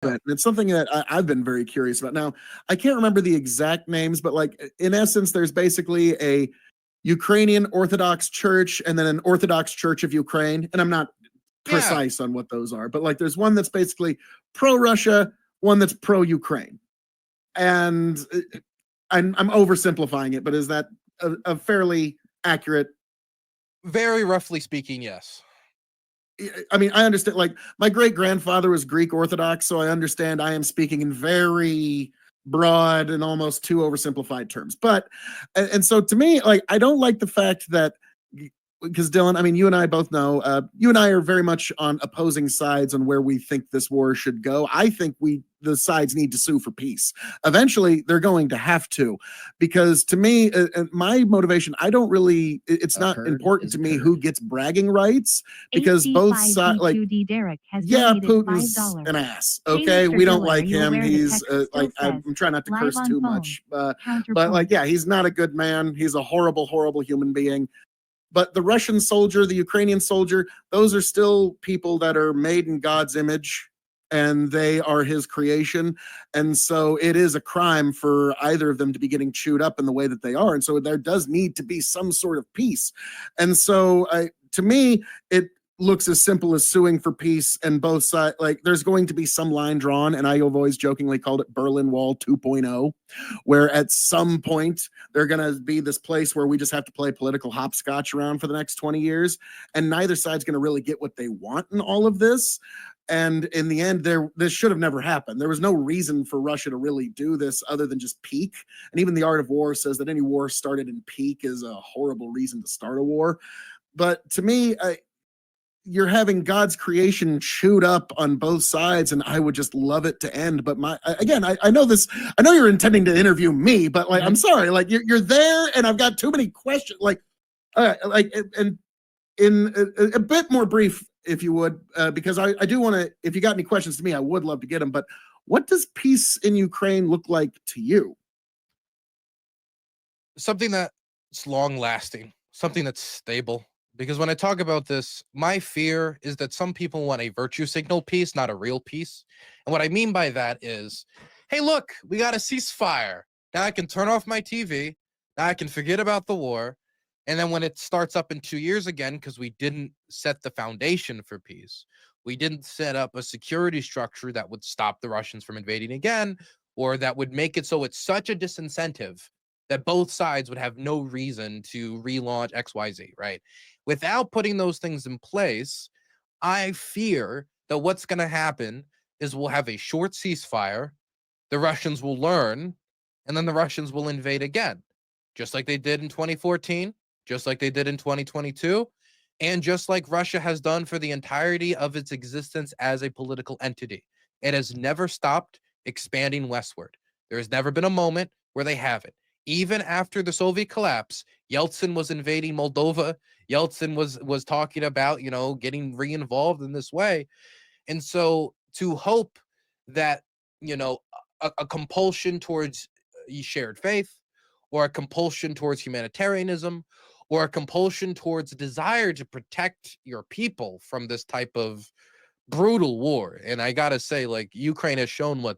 And it's something that I've been very curious about. Now, I can't remember the exact names, but like in essence, there's basically a Ukrainian Orthodox Church and then an Orthodox Church of Ukraine. And I'm not Yeah, precise on what those are, but like there's one that's basically pro-Russia, one that's pro-Ukraine. And I'm oversimplifying it, but is that a fairly accurate? very roughly speaking, yes. I mean, I understand. Like my great grandfather was Greek Orthodox, so I understand. I am speaking in very broad and almost too oversimplified terms. But and so to me, like I don't like the fact that because Dylan, I mean, you and I both know, you and I are very much on opposing sides on where we think this war should go. I think the sides need to sue for peace. Eventually, they're going to have to, because to me, my motivation, I don't really, it's not important to me who gets bragging rights, because both sides, like, yeah, Putin's an ass. Okay, we don't like him. He's like, I'm trying not to curse too much, but like, yeah, he's not a good man. He's a horrible, horrible human being. But the Russian soldier, the Ukrainian soldier, those are still people that are made in God's image and they are his creation. And so it is a crime for either of them to be getting chewed up in the way that they are. And so there does need to be some sort of peace. And so to me, it looks as simple as suing for peace, and both sides, like there's going to be some line drawn, and I have always jokingly called it Berlin Wall 2.0, where at some point they're going to be this place where we just have to play political hopscotch around for the next 20 years, and neither side's going to really get what they want in all of this. And in the end, this should have never happened. There was no reason for Russia to really do this other than just peak. And even the Art of War says that any war started in peak is a horrible reason to start a war. But to me, you're having God's creation chewed up on both sides, and I would just love it to end. But I know this. I know you're intending to interview me, but like, I'm sorry, like you're there, and I've got too many questions. Like, and in a bit more brief, if you would, because I do want to. If you got any questions to me, I would love to get them. But what does peace in Ukraine look like to you? Something that's long lasting, something that's stable. Because when I talk about this, my fear is that some people want a virtue signal peace, not a real peace. And what I mean by that is, hey, look, we got a ceasefire. Now I can turn off my TV. Now I can forget about the war. And then when it starts up in 2 years again, because we didn't set the foundation for peace, we didn't set up a security structure that would stop the Russians from invading again, or that would make it so it's such a disincentive that both sides would have no reason to relaunch XYZ, right? Without putting those things in place, I fear that what's going to happen is we'll have a short ceasefire, the Russians will learn, and then the Russians will invade again, just like they did in 2014, just like they did in 2022, and just like Russia has done for the entirety of its existence as a political entity. It has never stopped expanding westward. There has never been a moment where they haven't. Even after the Soviet collapse, Yeltsin was invading Moldova. Yeltsin was talking about, getting re-involved in this way. And so to hope that, a compulsion towards shared faith, or a compulsion towards humanitarianism, or a compulsion towards a desire to protect your people from this type of brutal war. And I got to say, like, Ukraine has shown what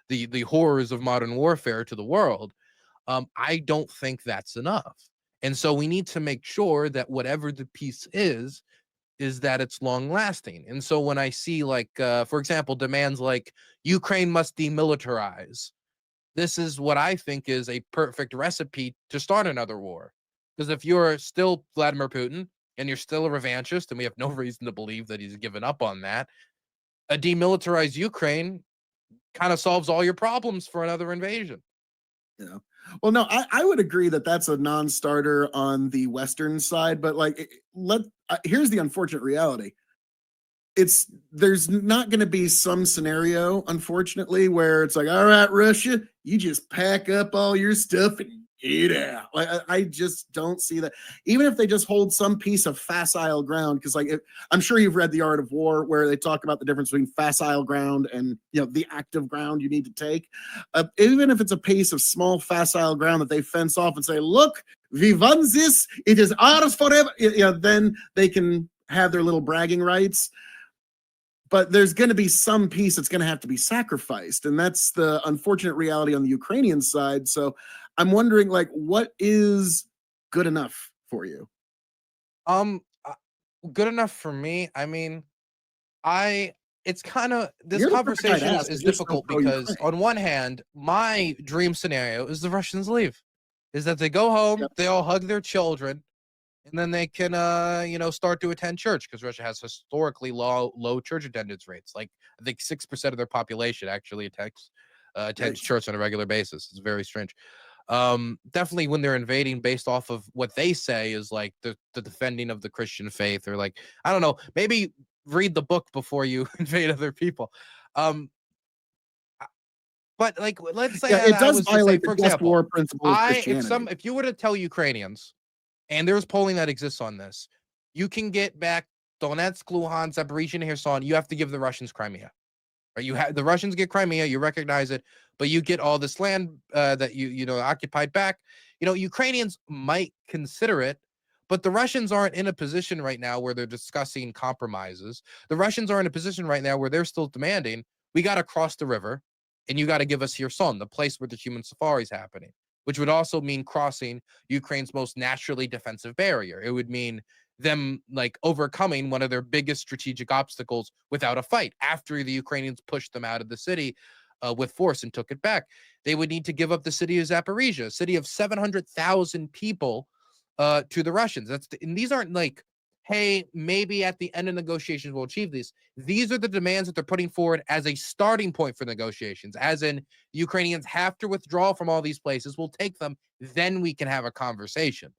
the horrors of modern warfare to the world. I don't think that's enough. And so we need to make sure that whatever the peace is that it's long lasting. And so when I see, like, for example, demands like Ukraine must demilitarize, this is what I think is a perfect recipe to start another war. Because if you're still Vladimir Putin and you're still a revanchist, and we have no reason to believe that he's given up on that, a demilitarized Ukraine kind of solves all your problems for another invasion. Yeah. Well, no, I would agree that that's a non-starter on the Western side, but like, here's the unfortunate reality. There's not going to be some scenario, unfortunately, where it's like, all right, Russia, you just pack up all your stuff and get out. Like, I just don't see that. Even if they just hold some piece of facile ground, because like I'm sure you've read The Art of War, where they talk about the difference between facile ground and the active ground you need to take. Even if it's a piece of small facile ground that they fence off and say, look, we won this, it is ours forever. Then they can have their little bragging rights. but there's going to be some piece that's going to have to be sacrificed, and that's the unfortunate reality on the Ukrainian side. So I'm wondering, like, what is good enough for you? Um, uh, Good enough for me. I mean, I it's kind of this You're the perfect guy to conversation ask is because you're so difficult pro because Ukraine. on one hand, my dream scenario is the Russians leave, is that they go home, Yep. they all hug their children, and then they can start to attend church because Russia has historically low church attendance rates. Like I think 6% of their population actually attends Yikes. church on a regular basis. It's very strange. Definitely when they're invading based off of what they say is like the defending of the Christian faith, or like I don't know, maybe read the book before you invade other people. Um, but like let's say Yeah, that it I does was to say, violate the for just example, war principle of Christianity. if you were to tell Ukrainians, and there's polling that exists on this, you can get back Donetsk, Luhansk, Zaporizhia, and Kherson. You have to give the Russians Crimea. Right? You have the Russians get Crimea, you recognize it, but you get all this land that you occupied back. Ukrainians might consider it, but the Russians aren't in a position right now where they're discussing compromises. The Russians are in a position right now where they're still demanding we got to cross the river, and you got to give us Kherson, the place where the human safari is happening, which would also mean crossing Ukraine's most naturally defensive barrier. It would mean them like overcoming one of their biggest strategic obstacles without a fight after the Ukrainians pushed them out of the city with force and took it back. They would need to give up the city of Zaporizhia, a city of 700,000 people, to the Russians. And these aren't like, hey, maybe at the end of negotiations we'll achieve these. These are the demands that they're putting forward as a starting point for negotiations, as in the Ukrainians have to withdraw from all these places. We'll take them, then we can have a conversation.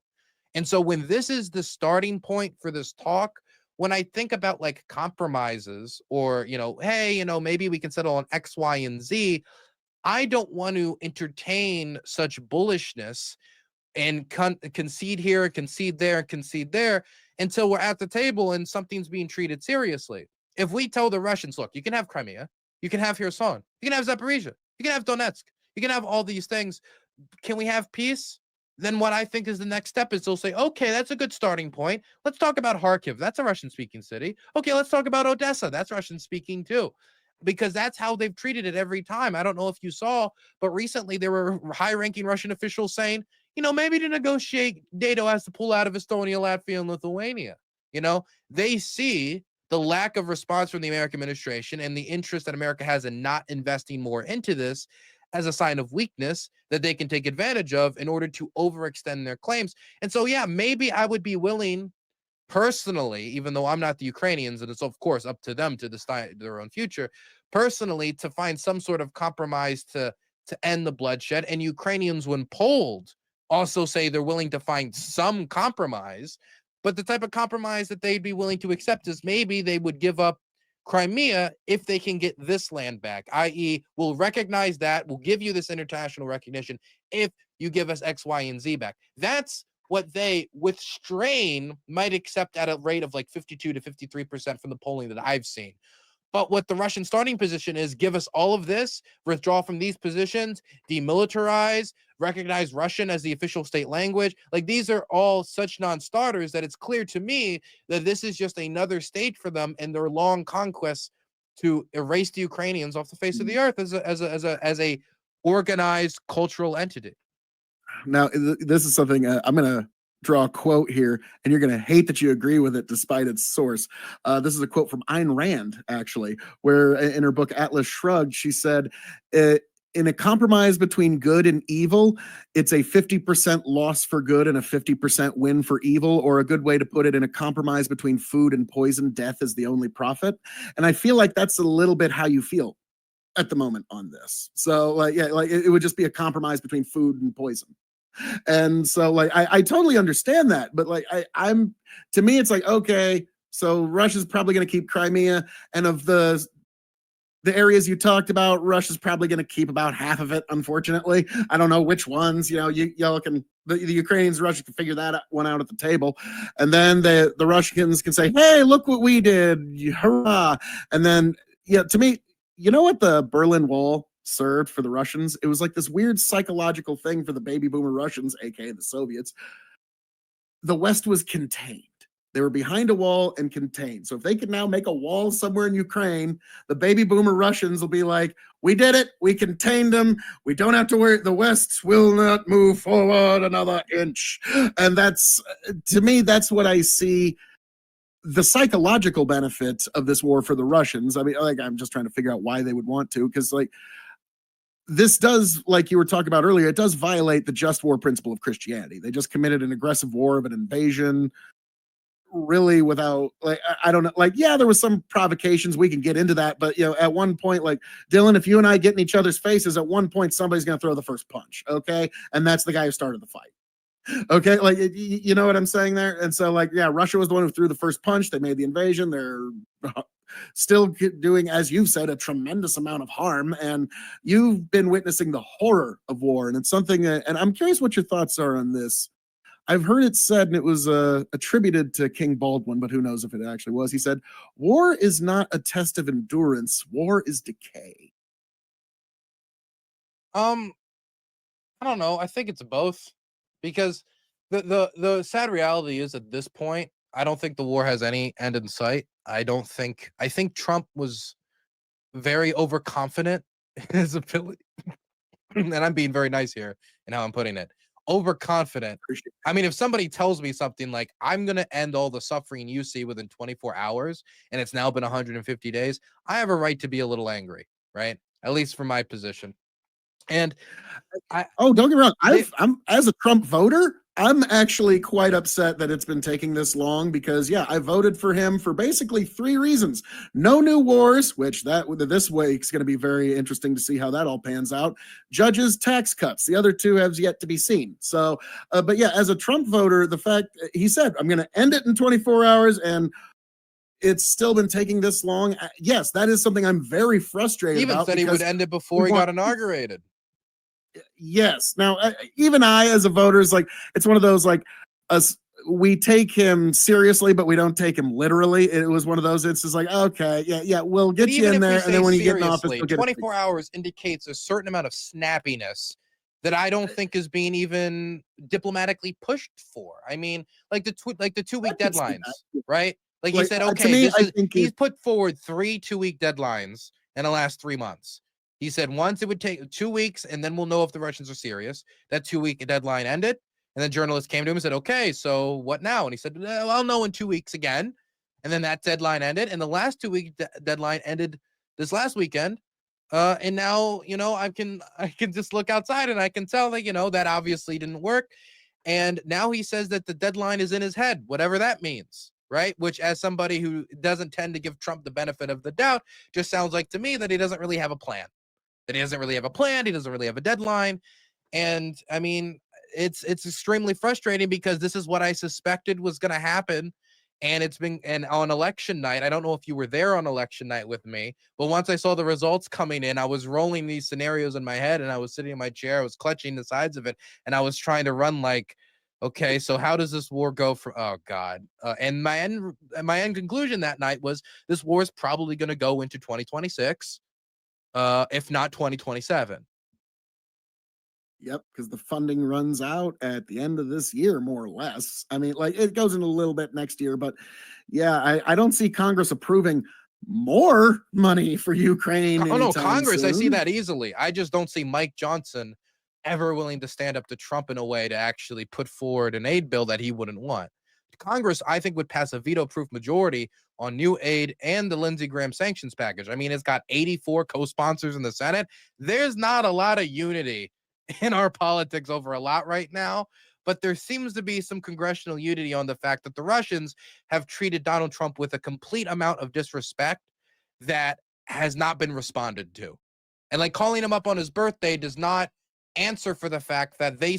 And so when this is the starting point for this talk, when I think about like compromises or, hey, maybe we can settle on X, Y, and Z, I don't want to entertain such bullishness and concede here, concede there, concede there until we're at the table and something's being treated seriously. If we tell the Russians, look, you can have Crimea, you can have Kherson, you can have Zaporizhia, you can have Donetsk, you can have all these things, can we have peace? Then what I think is the next step is they'll say, okay, that's a good starting point. Let's talk about Kharkiv. That's a Russian speaking city. Okay, let's talk about Odessa. That's Russian speaking too. Because that's how they've treated it every time. I don't know if you saw, but recently there were high ranking Russian officials saying, maybe to negotiate, NATO has to pull out of Estonia, Latvia, and Lithuania. They see the lack of response from the American administration and the interest that America has in not investing more into this as a sign of weakness that they can take advantage of in order to overextend their claims. And so, yeah, maybe I would be willing personally, even though I'm not the Ukrainians, and it's of course up to them to decide their own future, personally, to find some sort of compromise to end the bloodshed. And Ukrainians, when polled, also say they're willing to find some compromise. But the type of compromise that they'd be willing to accept is maybe they would give up Crimea if they can get this land back, i.e., we'll recognize that, we'll give you this international recognition if you give us X, Y, and Z back. That's what they, with strain, might accept at a rate of like 52 to 53% from the polling that I've seen. But what the Russian starting position is, give us all of this, withdraw from these positions, demilitarize, recognize Russian as the official state language. Like these are all such non-starters that it's clear to me that this is just another stage for them in their long conquests to erase the Ukrainians off the face of the earth as a organized cultural entity. Now, this is something I'm going to draw a quote here, and you're going to hate that you agree with it despite its source. This is a quote from Ayn Rand, actually, where in her book Atlas Shrugged, she said, in a compromise between good and evil, it's a 50% loss for good and a 50% win for evil, or a good way to put it, in a compromise between food and poison, death is the only profit. And I feel like that's a little bit how you feel at the moment on this. So like, yeah, like it would just be a compromise between food and poison. And so like I totally understand that, but like I'm to me it's like, okay, so Russia's probably going to keep Crimea, and of the areas you talked about, Russia's probably going to keep about half of it. Unfortunately, I don't know which ones. Y'all can, the Ukrainians, Russia can figure that one out at the table, and then the Russians can say, "Hey, look what we did! Hurrah!" And then, yeah, to me, you know what the Berlin Wall served for the Russians? It was like this weird psychological thing for the baby boomer Russians, aka the Soviets. The West was contained. They were behind a wall and contained. So if they could now make a wall somewhere in Ukraine, the baby boomer Russians will be like, we did it. We contained them. We don't have to worry. The West will not move forward another inch. And that's, to me, that's what I see the psychological benefit of this war for the Russians. I mean, like, I'm just trying to figure out why they would want to, because, like, this does, like you were talking about earlier, it does violate the just war principle of Christianity. They just committed an aggressive war of an invasion, really, without, like, I don't know, like, yeah, there was some provocations, we can get into that, but at one point, like, Dylan, if you and I get in each other's faces, at one point somebody's going to throw the first punch, okay, and that's the guy who started the fight. Okay, like, you know what I'm saying there? And so, like, yeah, Russia was the one who threw the first punch. They made the invasion. They're still doing, as you've said, a tremendous amount of harm. And you've been witnessing the horror of war. And it's something, and I'm curious what your thoughts are on this. I've heard it said, and it was attributed to King Baldwin, but who knows if it actually was. He said, war is not a test of endurance, war is decay. Um, I don't know. I think it's both, because the sad reality is, at this point, I don't think the war has any end in sight. I think Trump was very overconfident in his ability, and I'm being very nice here in how I'm putting it. Overconfident. Appreciate I mean, if somebody tells me something like, I'm going to end all the suffering you see within 24 hours, and it's now been 150 days, I have a right to be a little angry, right? At least from my position. And I, Oh, don't get me wrong. they, I'm as a Trump voter, I'm actually quite upset that it's been taking this long because, yeah, I voted for him for basically three reasons: no new wars, which that this week's going to be very interesting to see how that all pans out. Judges, tax cuts. The other two have yet to be seen. So, but yeah, as a Trump voter, the fact he said, I'm going to end it in 24 hours, and it's still been taking this long. Yes, that is something I'm very frustrated even about said he would because end it we before he want got inaugurated. yes. Now, even I, as a voter, is like, it's one of those, like, us. We take him seriously, but we don't take him literally. It was one of those instances, like, okay, yeah, we'll But get you even in if we there, and say then when you get in office, seriously, you'll get it. 24 hours indicates a certain amount of snappiness that I don't think is being even diplomatically pushed for. I mean, like the I 2 week can see that. deadlines, right? Like he Like, said, to okay, me, this I is think he's it. put forward 3 2 week deadlines in the last 3 months. He said once it would take 2 weeks, and then we'll know if the Russians are serious. That 2 week deadline ended, and then journalists came to him and said, "Okay, so what now?" And he said, well, "I'll know in 2 weeks again." And then that deadline ended, and the last 2 week deadline ended this last weekend. And now, I can just look outside and I can tell that, that obviously didn't work. And now he says that the deadline is in his head, whatever that means, right? Which, as somebody who doesn't tend to give Trump the benefit of the doubt, just sounds like to me that he doesn't really have a plan. That he doesn't really have a plan. He doesn't really have a deadline. And I mean, it's extremely frustrating because this is what I suspected was going to happen. And on election night, I don't know if you were there on election night with me, but once I saw the results coming in, I was rolling these scenarios in my head, and I was sitting in my chair, I was clutching the sides of it, and I was trying to run like, okay, so how does this war go for, oh God. And my end conclusion that night was, this war is probably going to go into 2026, if not 2027. Yep, because the funding runs out at the end of this year, more or less. I mean, like, it goes in a little bit next year, but yeah, I don't see Congress approving more money for Ukraine Oh no, anytime Congress, I see soon. that easily. I just don't see Mike Johnson ever willing to stand up to Trump in a way to actually put forward an aid bill that he wouldn't want. Congress, I think, would pass a veto-proof majority on new aid and the Lindsey Graham sanctions package. I mean, it's got 84 co-sponsors in the Senate. There's not a lot of unity in our politics over a lot right now, but there seems to be some congressional unity on the fact that the Russians have treated Donald Trump with a complete amount of disrespect that has not been responded to. And like calling him up on his birthday does not answer for the fact that they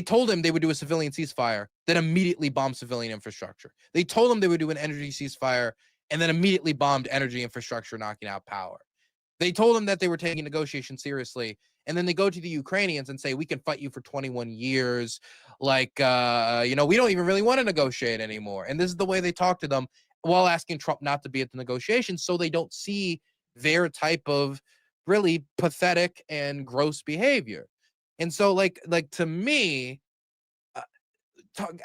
told him they would do a civilian ceasefire, then immediately bombed civilian infrastructure. They told him they would do an energy ceasefire and then immediately bombed energy infrastructure, knocking out power. They told him that they were taking negotiations seriously, and then they go to the Ukrainians and say, we can fight you for 21 years. Like, we don't even really want to negotiate anymore. And this is the way they talk to them, while asking Trump not to be at the negotiations, so they don't see their type of really pathetic and gross behavior. And so, like to me, uh,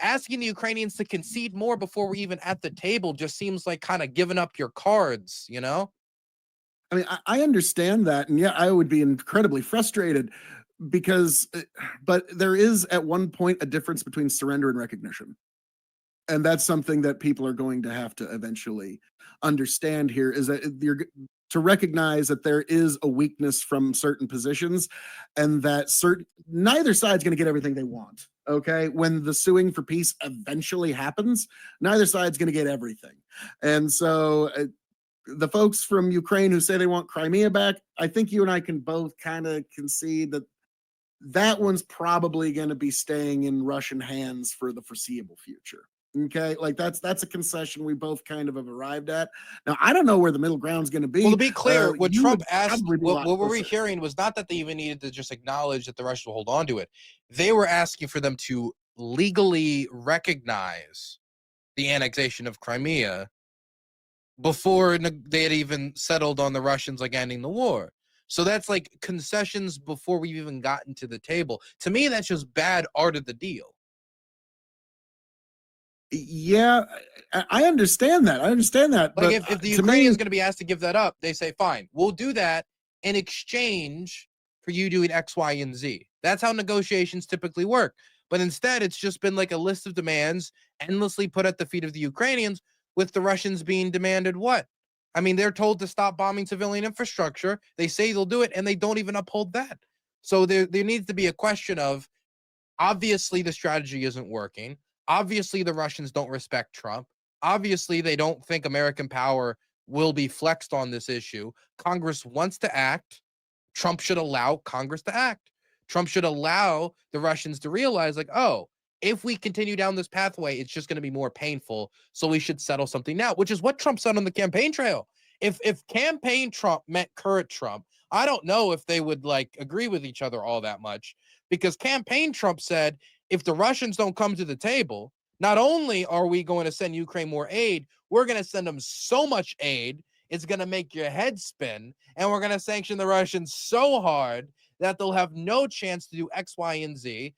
asking the Ukrainians to concede more before we're even at the table just seems like kind of giving up your cards, you know? I mean, I understand that, and yeah, I would be incredibly frustrated because, but there is at one point a difference between surrender and recognition, and that's something that people are going to have to eventually understand. Here is that you're to recognize that there is a weakness from certain positions, and that certain neither side's going to get everything they want. Okay, when the suing for peace eventually happens, neither side's going to get everything, and so the folks from Ukraine who say they want Crimea back, I think you and I can both kind of concede that that one's probably going to be staying in Russian hands for the foreseeable future. Okay, like that's a concession we both kind of have arrived at. Now I don't know where the middle ground's going to Well, to be. be clear, what You Trump would asked, probably be a lot what were we closer. hearing was not that they even needed to just acknowledge that the Russians will hold on to it. They were asking for them to legally recognize the annexation of Crimea before they had even settled on the Russians like ending the war. So that's like concessions before we've even gotten to the table. To me, that's just bad art of the deal. Yeah, I understand that. I understand that, Like but if the to Ukrainians me, going to be asked to give that up, they say, fine, we'll do that in exchange for you doing X, Y, and Z. That's how negotiations typically work. But instead, it's just been like a list of demands endlessly put at the feet of the Ukrainians, with the Russians being demanded what? I mean, they're told to stop bombing civilian infrastructure. They say they'll do it, and they don't even uphold that. So there needs to be a question of, obviously the strategy isn't working. Obviously the Russians don't respect Trump. Obviously they don't think American power will be flexed on this issue. Congress wants to act. Trump should allow Congress to act. Trump should allow the Russians to realize, like, oh, if we continue down this pathway, it's just going to be more painful. So we should settle something now, which is what Trump said on the campaign trail. If campaign Trump met current Trump, I don't know if they would like agree with each other all that much, because campaign Trump said, if the Russians don't come to the table, not only are we going to send Ukraine more aid, we're going to send them so much aid, it's going to make your head spin. And we're going to sanction the Russians so hard that they'll have no chance to do X, Y, and Z.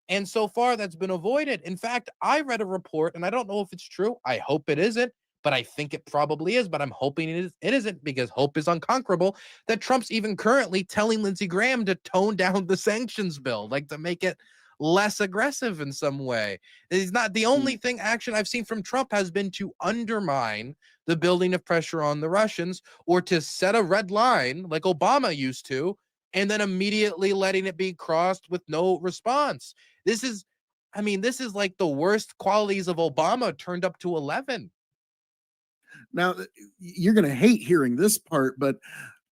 And so far, that's been avoided. In fact, I read a report, and I don't know if it's true. I hope it isn't, but I think it probably is. But I'm hoping it isn't, because hope is unconquerable. That Trump's even currently telling Lindsey Graham to tone down the sanctions bill, like to make it less aggressive in some way. It's not the only thing action I've seen from Trump has been to undermine the building of pressure on the Russians, or to set a red line like Obama used to, and then immediately letting it be crossed with no response. This is, I mean, this is like the worst qualities of Obama turned up to 11. now you're going to hate hearing this part, but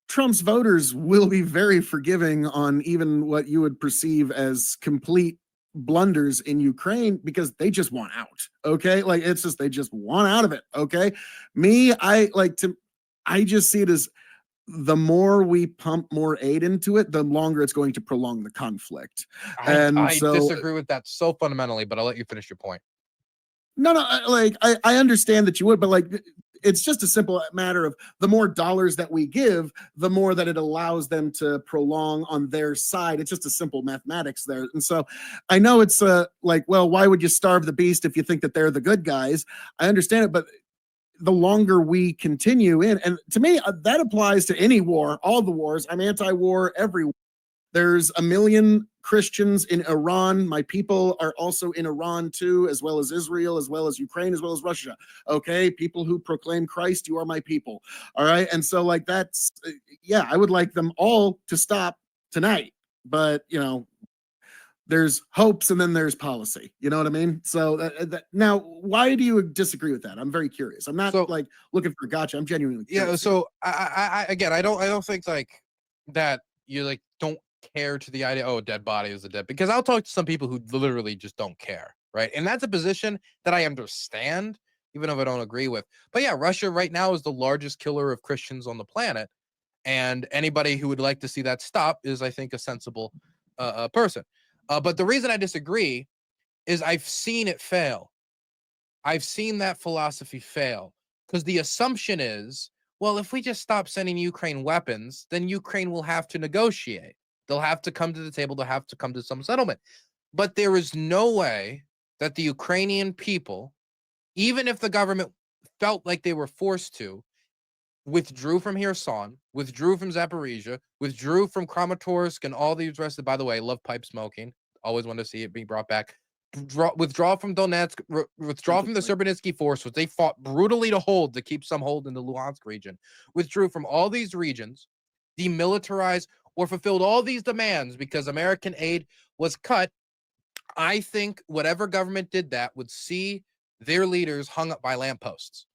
Trump's voters will be very forgiving on even what you would perceive as complete blunders in Ukraine, because they just want out. Okay. Like it's just, they just want out of it. Okay. Me, I just see it as the more we pump more aid into it, the longer it's going to prolong the conflict. And I so, disagree with that so fundamentally, but I'll let you finish your point. no, no, I understand that you would, but like it's just a simple matter of the more dollars that we give, the more that it allows them to prolong on their side. It's just a simple mathematics there. And so I know it's like, well, why would you starve the beast if you think that they're the good guys? I understand it, but the longer we continue in, and to me, that applies to any war, all the wars. I'm anti-war everywhere. There's a million Christians in Iran. My people are also in Iran too, as well as Israel, as well as Ukraine, as well as Russia. Okay, people who proclaim Christ, you are my people. All right, and so like that's yeah, I would like them all to stop tonight, but you know, there's hopes and then there's policy. You know what I mean? So now, why do you disagree with that? I'm very curious. I'm not So like looking for a gotcha. I'm genuinely yeah, curious here. so I again, I don't think like that you like don't care to the idea, oh, dead body is a dead, because I'll talk to some people who literally just don't care, right? And that's a position that I understand, even if I don't agree with. But yeah, Russia right now is the largest killer of Christians on the planet, and anybody who would like to see that stop is, I think, a sensible person. But the reason I disagree is I've seen it fail. I've seen that philosophy fail, because the assumption is, well, if we just stop sending Ukraine weapons, then Ukraine will have to negotiate. They'll have to come to the table. They'll have to come to some settlement. But there is no way that the Ukrainian people, even if the government felt like they were forced to, withdrew from Kherson, withdrew from Zaporizhia, withdrew from Kramatorsk and all these rest. By the way, love pipe smoking. Always want to see it being brought back. Withdraw from Donetsk, withdraw from the Serbernitsky force, which they fought brutally to hold, to keep some hold in the Luhansk region. Withdrew from all these regions, demilitarized, or fulfilled all these demands because American aid was cut. I think whatever government did that would see their leaders hung up by lampposts.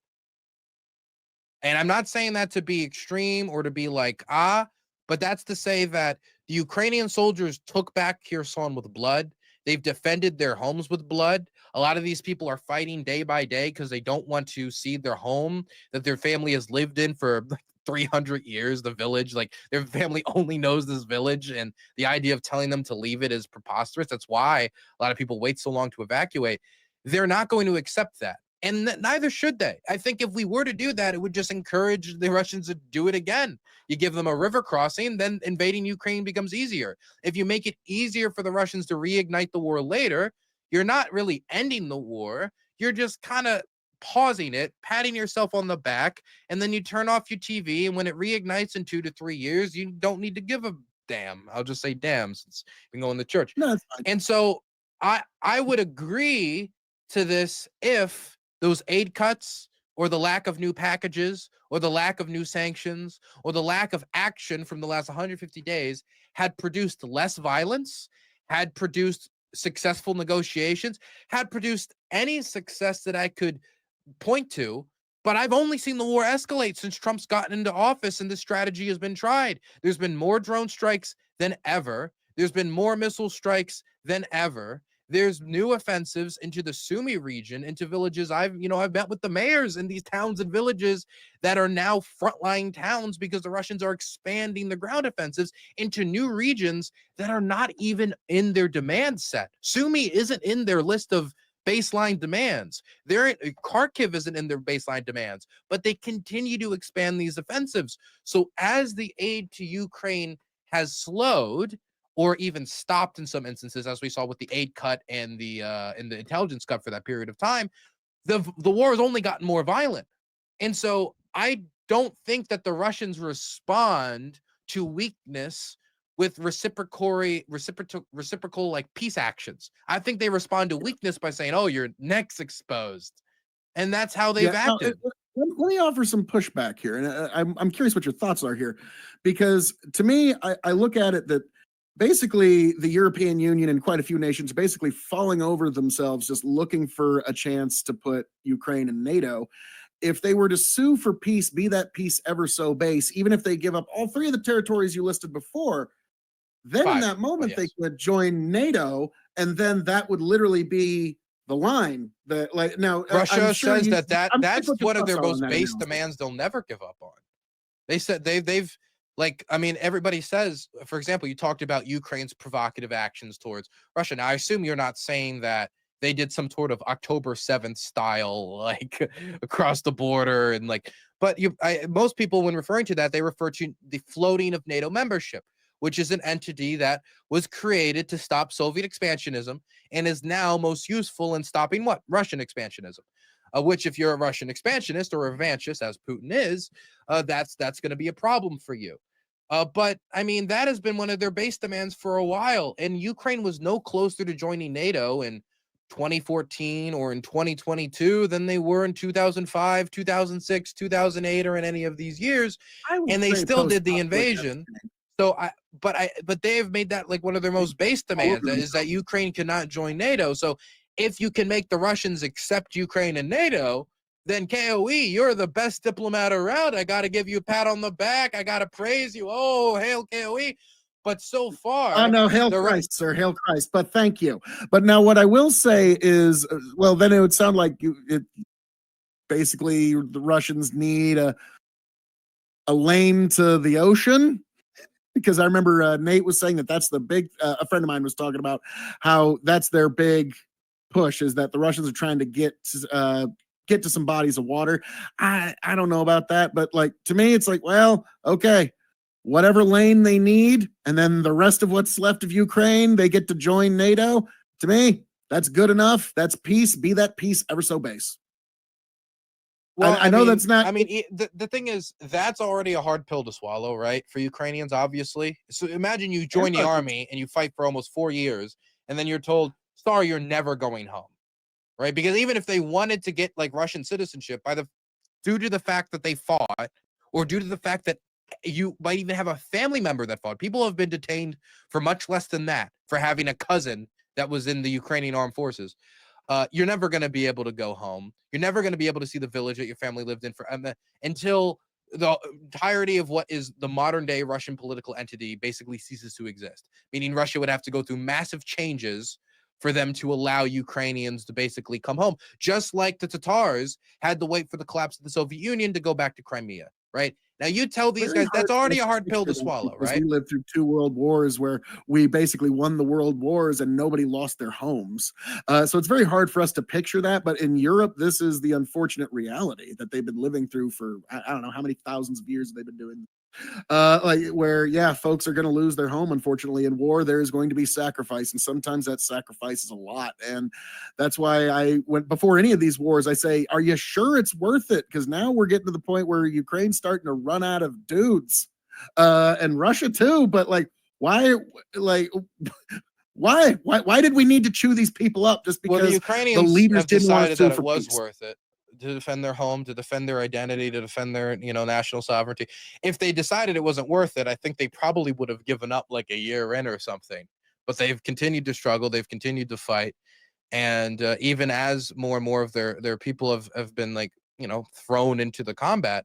And I'm not saying that to be extreme or to be like, but that's to say that the Ukrainian soldiers took back Kherson with blood. They've defended their homes with blood. A lot of these people are fighting day by day because they don't want to see their home that their family has lived in for 300 years, the village. Like, their family only knows this village, and the idea of telling them to leave it is preposterous. That's why a lot of people wait so long to evacuate. They're not going to accept that. And neither should they. I think if we were to do that, it would just encourage the Russians to do it again. You give them a river crossing, then invading Ukraine becomes easier. If you make it easier for the Russians to reignite the war later, you're not really ending the war. You're just kind of pausing it, patting yourself on the back, and then you turn off your TV. And when it reignites in 2 to 3 years, you don't need to give a damn. I'll just say damn, since we go in the church. No, it's fine. And so I would agree to this if those aid cuts or the lack of new packages or the lack of new sanctions or the lack of action from the last 150 days had produced less violence, had produced successful negotiations, had produced any success that I could point to. But I've only seen the war escalate since Trump's gotten into office and this strategy has been tried. There's been more drone strikes than ever. There's been more missile strikes than ever. There's new offensives into the Sumy region, into villages. I've met with the mayors in these towns and villages that are now frontline towns because the Russians are expanding the ground offensives into new regions that are not even in their demand set. Sumy isn't in their list of baseline demands. Kharkiv isn't in their baseline demands, but they continue to expand these offensives. So as the aid to Ukraine has slowed, or even stopped in some instances, as we saw with the aid cut and the intelligence cut for that period of time, the war has only gotten more violent. And so I don't think that the Russians respond to weakness with reciprocal like peace actions. I think they respond to weakness by saying, "Oh, your neck's exposed," and that's how they've acted. Let me offer some pushback here, and I'm curious what your thoughts are here, because to me, I look at it that basically the European Union and quite a few nations basically falling over themselves, just looking for a chance to put Ukraine in NATO. If they were to sue for peace, be that peace ever so base, even if they give up all 3 of the territories you listed before, then 5, in that moment yes. they could join NATO, and then that would literally be the line that, like, now Russia says that's one of their most base analysis. demands they'll never give up on. They said they've like, I mean, everybody says, for example, you talked about Ukraine's provocative actions towards Russia. Now, I assume you're not saying that they did some sort of October 7th style, like across the border and like, but most people, when referring to that, they refer to the floating of NATO membership, which is an entity that was created to stop Soviet expansionism and is now most useful in stopping what? Russian expansionism. Which, if you're a Russian expansionist or a revanchist, as Putin is, that's going to be a problem for you. But I mean, that has been one of their base demands for a while, and Ukraine was no closer to joining NATO in 2014 or in 2022 than they were in 2005, 2006, 2008, or in any of these years, and they still did the invasion. So but they have made that like one of their most base demands, is that Ukraine cannot join NATO. So if you can make the Russians accept Ukraine and NATO, then K.O.E, you're the best diplomat around. I got to give you a pat on the back. I got to praise you. Oh, hail K.O.E. But so far... Oh, no, hail Christ, sir, hail Christ. But thank you. But now what I will say is, well, then it would sound like basically the Russians need a lane to the ocean. Because I remember Nate was saying that's the big... a friend of mine was talking about how that's their big push, is that the Russians are trying to get to some bodies of water. I don't know about that, but like, to me, it's like, well, okay, whatever lane they need, and then the rest of what's left of Ukraine, they get to join NATO. To me, That's good enough. That's peace. Be that peace ever so base. Well, I know that's not. the thing is, that's already a hard pill to swallow, right? For Ukrainians, obviously. So imagine you Yeah, join the army and you fight for almost 4 years, and then you're told, sorry, you're never going home, right? Because even if they wanted to get like Russian citizenship, due to the fact that they fought, or due to the fact that you might even have a family member that fought, people have been detained for much less than that for having a cousin that was in the Ukrainian armed forces. You're never going to be able to go home. You're never going to be able to see the village that your family lived in until the entirety of what is the modern day Russian political entity basically ceases to exist. Meaning Russia would have to go through massive changes for them to allow Ukrainians to basically come home, just like the Tatars had to wait for the collapse of the Soviet Union to go back to Crimea, right? Now you tell these guys that's already a hard pill to swallow, right? We lived through 2 world wars where we basically won the world wars and nobody lost their homes. So it's very hard for us to picture that. But in Europe, this is the unfortunate reality that they've been living through for I don't know how many thousands of years they've been doing. Like where folks are going to lose their home. Unfortunately, in war there is going to be sacrifice, and sometimes that sacrifice is a lot. And that's why I went before any of these wars, I say, are you sure it's worth it? Because now we're getting to the point where Ukraine's starting to run out of dudes, and Russia too. But like, why like why did we need to chew these people up just because the Ukrainians leaders have didn't want to decided sue that for it was peace? worth it to defend their home, to defend their identity, to defend their national sovereignty. If they decided it wasn't worth it, I think they probably would have given up like a year in or something. But they've continued to struggle. They've continued to fight, and even as more and more of their people have been like thrown into the combat.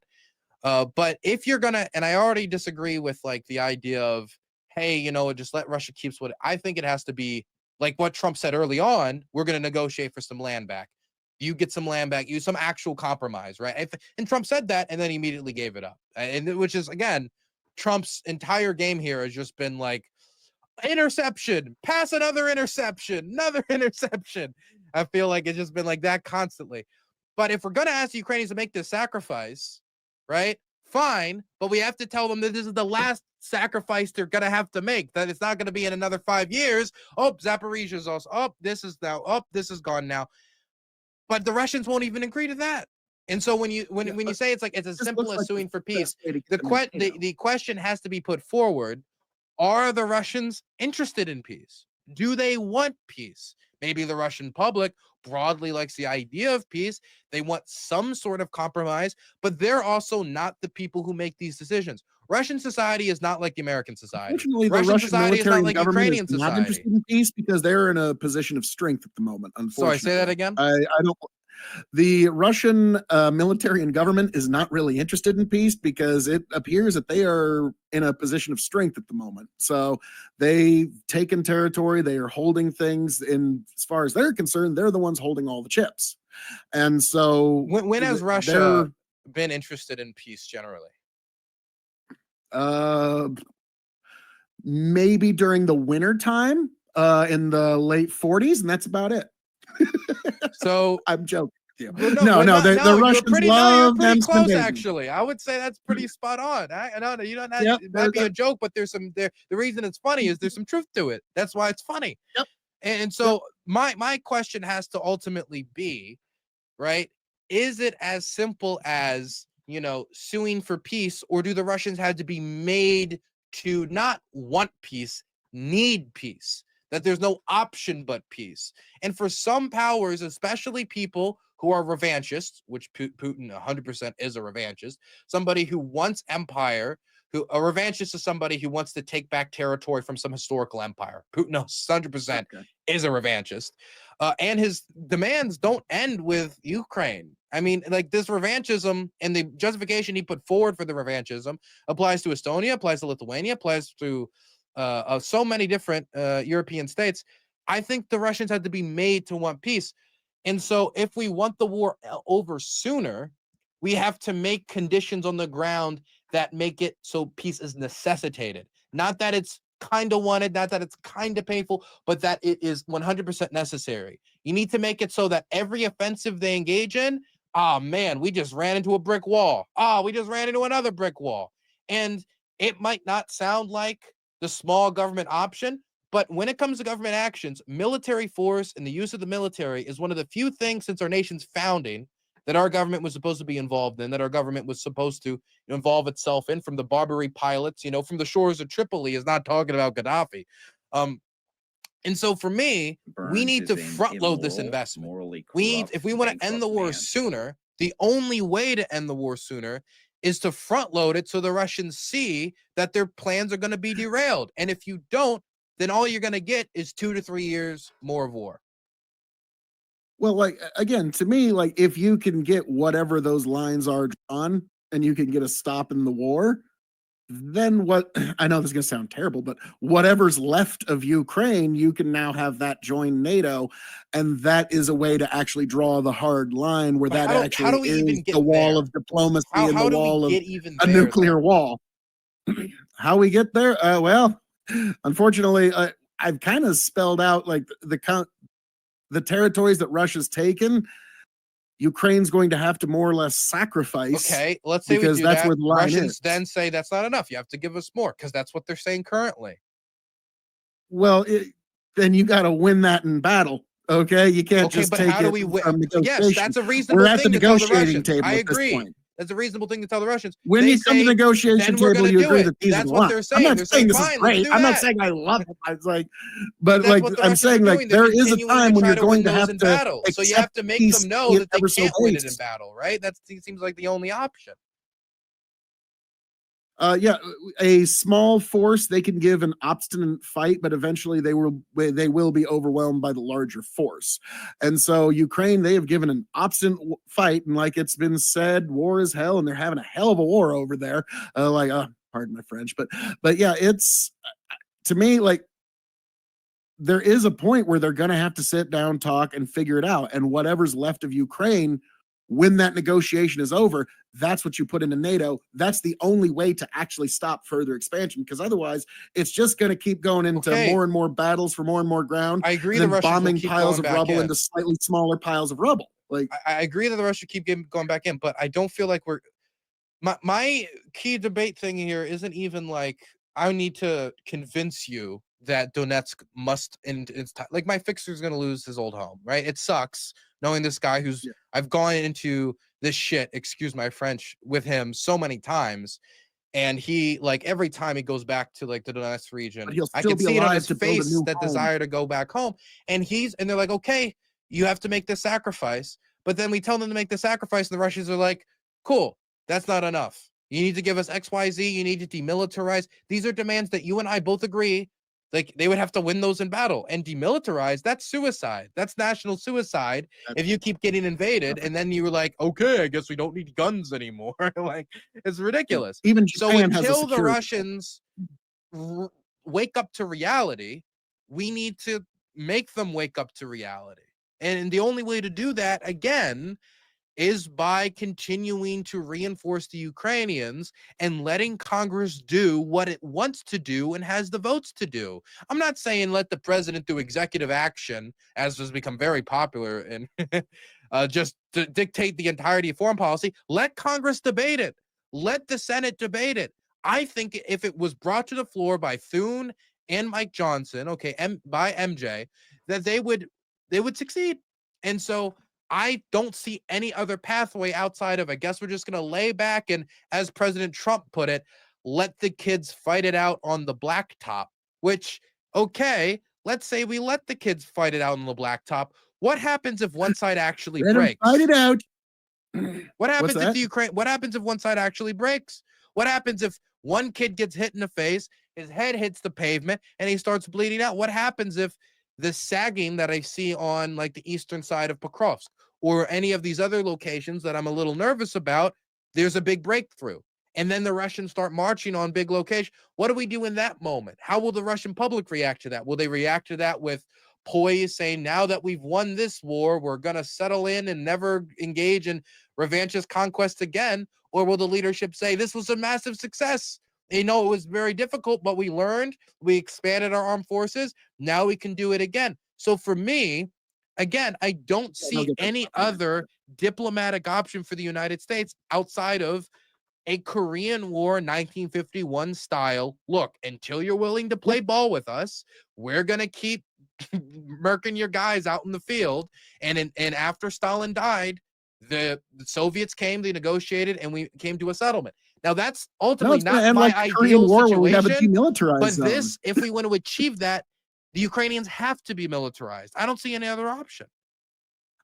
But if you're gonna, and I already disagree with like the idea of, hey, just let Russia keeps what I think it has to be like what Trump said early on. We're gonna negotiate for some land back. You get some land back, use some actual compromise, right? And Trump said that, and then he immediately gave it up. And which is again, Trump's entire game here has just been like interception, pass another interception, another interception. I feel like it's just been like that constantly. But if we're gonna ask the Ukrainians to make this sacrifice, right? Fine, but we have to tell them that this is the last sacrifice they're gonna have to make. That it's not gonna be in another 5 years. Oh, Zaporizhia's also. Oh, this is now. Oh, this is gone now. But the Russians won't even agree to that. And so when you say it's like it's as simple as suing for peace, the question has to be put forward: are the Russians interested in peace? Do they want peace? Maybe the Russian public broadly likes the idea of peace. They want some sort of compromise, but they're also not the people who make these decisions. Russian society is not like the American society. Unfortunately, the Russian military and government is not interested in peace because they're in a position of strength at the moment. Unfortunately, sorry, say that again. I don't. The Russian military and government is not really interested in peace because it appears that they are in a position of strength at the moment. So they've taken territory, they are holding things, and as far as they're concerned, they're the ones holding all the chips. And so when has Russia been interested in peace generally? Maybe during the winter time in the late 40s, and that's about it. So I'm joking. The Russians love you're pretty close, actually. I would say that's pretty spot on. I know you don't. It might be a joke, but there's some there. The reason it's funny is there's some truth to it. That's why it's funny. Yep. And so my question has to ultimately be, right? Is it as simple as suing for peace, or do the Russians have to be made to not want peace, need peace? That there's no option but peace. And for some powers, especially people who are revanchists, which Putin 100% is a revanchist, somebody who wants empire, a revanchist is somebody who wants to take back territory from some historical empire. Putin 100% is a revanchist. And his demands don't end with Ukraine. I mean, like this revanchism and the justification he put forward for the revanchism applies to Estonia, applies to Lithuania, applies to so many different European states. I think the Russians had to be made to want peace. And so if we want the war over sooner, we have to make conditions on the ground that make it so peace is necessitated. Not that it's kind of wanted, not that it's kind of painful, but that it is 100% necessary. You need to make it so that every offensive they engage in, oh man, we just ran into a brick wall. Oh, we just ran into another brick wall. And it might not sound like the small government option, But when it comes to government actions, military force and the use of the military is one of the few things since our nation's founding that our government was supposed to be involved in, that our government was supposed to involve itself in, from the Barbary pilots, from the shores of Tripoli, is not talking about Gaddafi. And so for me, we need to front load this investment. If we want to end the war sooner, the only way to end the war sooner is to front load it so the Russians see that their plans are going to be derailed. And if you don't, then all you're going to get is 2 to 3 years more of war. Well, like, again, to me, like, if you can get whatever those lines are drawn and you can get a stop in the war, then what? I know this is going to sound terrible, but whatever's left of Ukraine, you can now have that join NATO. And that is a way to actually draw the hard line where that actually is the wall of diplomacy and the wall of a nuclear wall. How we get there? Well, unfortunately, I've kind of spelled out like the territories that Russia's taken. Ukraine's going to have to more or less sacrifice. Okay, let's say because that's where the line Russians is. Then say that's not enough. You have to give us more because that's what they're saying currently. Well, then you got to win that in battle. Okay, you can't just take how do we win? Yes, that's a reasonable We're at thing the negotiating table. I agree. At this point. That's a reasonable thing to tell the Russians. When you come to the negotiation table, you agree that these are the what they're saying. I'm not saying this is great. I'm not saying I love it. I was like, but like I'm saying, like there is a time when you're going to have to. So you have to make them know that they can't win it in battle, right? That seems like the only option. Yeah, a small force, they can give an obstinate fight, but eventually they will be overwhelmed by the larger force. And so Ukraine, they have given an obstinate fight, and like it's been said, war is hell, and they're having a hell of a war over there. Pardon my French, but yeah, it's to me like there is a point where they're going to have to sit down, talk, and figure it out. And whatever's left of Ukraine, when that negotiation is over, that's what you put into NATO. That's the only way to actually stop further expansion, because otherwise it's just going to keep going into more and more battles for more and more ground. I agree. And then bombing piles of rubble into slightly smaller piles of rubble. Like I agree that the Russians keep going back in, but I don't feel like we're my key debate thing here isn't even like I need to convince you that Donetsk must end its time. Like my fixer's going to lose his old home, right? It sucks knowing this guy who's I've gone into this shit, excuse my French, with him so many times. And he, like, every time he goes back to like the Donetsk region, I can see it on his face, that desire to go back home. And they're like, okay, you have to make this sacrifice. But then we tell them to make the sacrifice, and the Russians are like, cool, that's not enough. You need to give us XYZ. You need to demilitarize. These are demands that you and I both agree. Like they would have to win those in battle, and demilitarize. That's suicide. That's national suicide. If you keep getting invaded, and then you were like, okay, I guess we don't need guns anymore. Like it's ridiculous. Even Japan until the Russians wake up to reality, we need to make them wake up to reality. And the only way to do that, again, is by continuing to reinforce the Ukrainians and letting Congress do what it wants to do and has the votes to do. I'm not saying let the president do executive action, as has become very popular, and just to dictate the entirety of foreign policy. Let Congress debate it. Let the Senate debate it. I think if it was brought to the floor by Thune and Mike Johnson, by MJ, that they would succeed. And so I don't see any other pathway outside of, I guess we're just going to lay back and, as President Trump put it, let the kids fight it out on the blacktop, which, okay, let's say we let the kids fight it out on the blacktop. What happens if one side actually breaks? Fight it out. What happens what happens if one side actually breaks? What happens if one kid gets hit in the face, his head hits the pavement, and he starts bleeding out? What happens if the sagging that I see on like the eastern side of Pokrovsk or any of these other locations that I'm a little nervous about, there's a big breakthrough? And then the Russians start marching on big location. What do we do in that moment? How will the Russian public react to that? Will they react to that with poise, saying, now that we've won this war, we're going to settle in and never engage in revanchist conquest again? Or will the leadership say, this was a massive success? It was very difficult, but we learned, we expanded our armed forces. Now we can do it again. So for me, again, I don't see any other diplomatic option for the United States outside of a Korean War 1951 style, look, until you're willing to Yeah. play ball with us, we're going to keep murking your guys out in the field. And after Stalin died, the Soviets came, they negotiated, and we came to a settlement. Now, that's No, ultimately it's going not to end my like the Korean ideal War where we have a situation, demilitarized but zone. this, if we want to achieve that, the Ukrainians have to be militarized. I don't see any other option.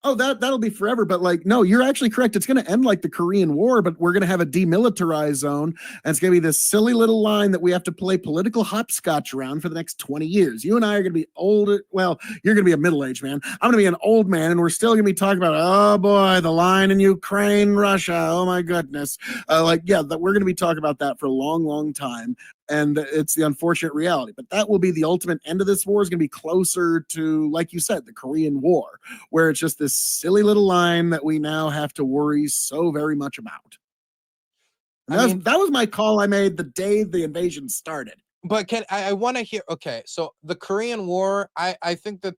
Oh, that'll be forever. But like, no, you're actually correct. It's going to end like the Korean War, but we're going to have a demilitarized zone, and it's going to be this silly little line that we have to play political hopscotch around for the next 20 years. You and I are going to be old. Well, you're going to be a middle-aged man. I'm going to be an old man, and we're still going to be talking about, oh boy, the line in Ukraine, Russia. Oh my goodness. That we're going to be talking about that for a long, long time. And it's the unfortunate reality. But that will be the ultimate end of this war. Is going to be closer to, like you said, the Korean War, where it's just this silly little line that we now have to worry so very much about. And that was my call I made the day the invasion started. But I want to hear, okay, so the Korean War, I think that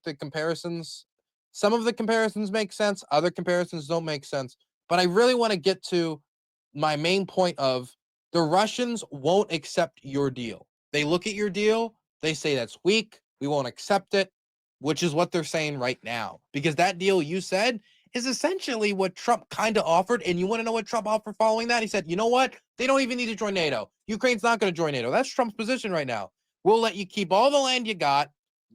some of the comparisons make sense, other comparisons don't make sense. But I really want to get to my main point of the Russians won't accept your deal. They look at your deal, they say that's weak, we won't accept it, which is what they're saying right now. Because that deal you said is essentially what Trump kind of offered. And you want to know what Trump offered following that? He said, you know what? They don't even need to join NATO. Ukraine's not going to join NATO. That's Trump's position right now. We'll let you keep all the land you got.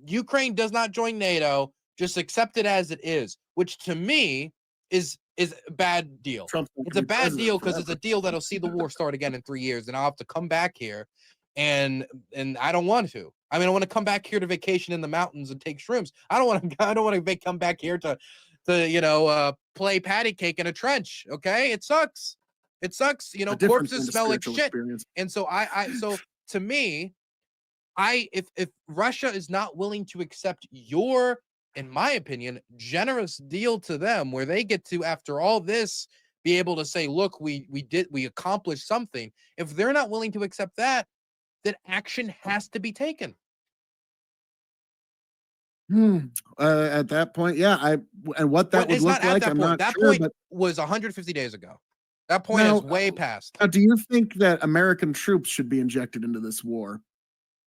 Ukraine does not join NATO. Just accept it as it is, which to me is a bad deal. It's a bad deal because it's a deal that'll see the war start again in 3 years, and I'll have to come back here, and I don't want to. I mean, I want to come back here to vacation in the mountains and take shrooms. I don't want to come back here to play patty cake in a trench. Okay, it sucks. It sucks. You know, corpses smell like shit. Experience. And so so to me, if Russia is not willing to accept your, in my opinion, generous deal to them, where they get to, after all this, be able to say, look, we accomplished something. If they're not willing to accept that, then action has to be taken. At that point, yeah, and what that would look like, I'm not that sure. That point was 150 days ago. That point is way past. Now, do you think that American troops should be injected into this war?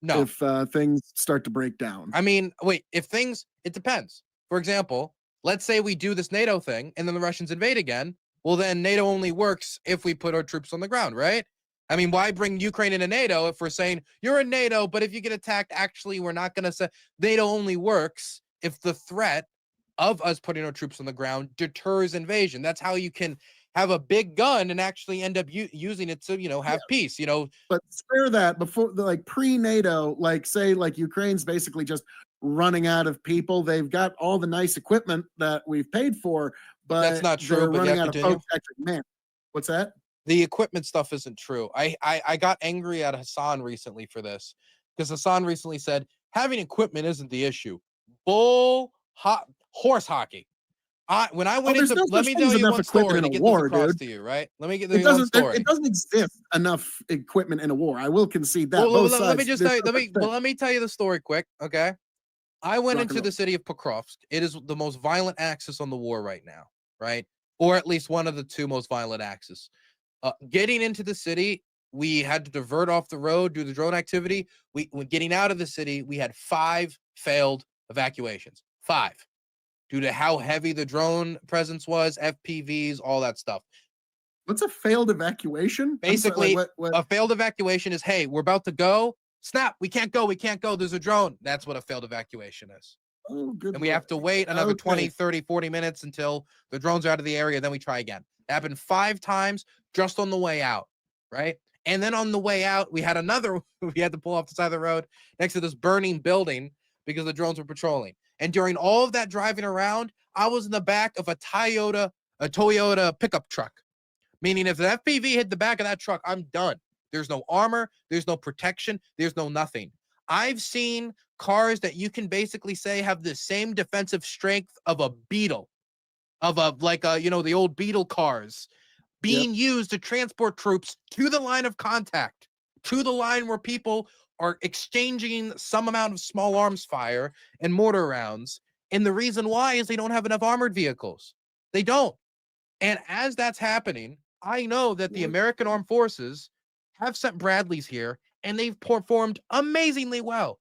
No. If things start to break down. I mean, wait, it depends. For example, let's say we do this NATO thing and then the Russians invade again. Well, then NATO only works if we put our troops on the ground, right? I mean, why bring Ukraine into NATO if we're saying you're in NATO, but if you get attacked, actually, we're not going to say NATO only works if the threat of us putting our troops on the ground deters invasion. That's how you can have a big gun and actually end up using it to, have peace, But spare that before, like pre-NATO, like say, like Ukraine's basically just running out of people. They've got all the nice equipment that we've paid for, but that's not true. They're but running out of folks. Man, what's that? The equipment stuff isn't true. I got angry at Hassan recently for this because Hassan recently said having equipment isn't the issue. Horse hockey. When I went into, let me tell you one story to get this across to you, right? Let me get one story. It doesn't exist enough equipment in a war. I will concede that. Well, let me just tell you. Let me tell you the story quick, okay? I went into the city of Pokrovsk. It is the most violent axis on the war right now, right? Or at least one of the two most violent axes. Getting into the city, we had to divert off the road, do the drone activity. When getting out of the city, we had 5 failed evacuations. 5. Due to how heavy the drone presence was, FPVs, all that stuff. What's a failed evacuation? Basically, a failed evacuation is, hey, we're about to go. Snap, we can't go. There's a drone. That's what a failed evacuation is. Oh, good. And we have to wait another 20, 30, 40 minutes until the drones are out of the area. Then we try again. It happened 5 times just on the way out, right? And then on the way out, we had to pull off the side of the road next to this burning building because the drones were patrolling. And during all of that driving around, I was in the back of a Toyota pickup truck. Meaning if the FPV hit the back of that truck, I'm done. There's no armor. There's no protection. There's no nothing. I've seen cars that you can basically say have the same defensive strength of a Beetle, the old Beetle cars being used to transport troops to the line of contact, to the line where people are exchanging some amount of small arms fire and mortar rounds. And the reason why is they don't have enough armored vehicles. They don't. And as that's happening, I know that the American Armed Forces have sent Bradleys here, and they've performed amazingly well.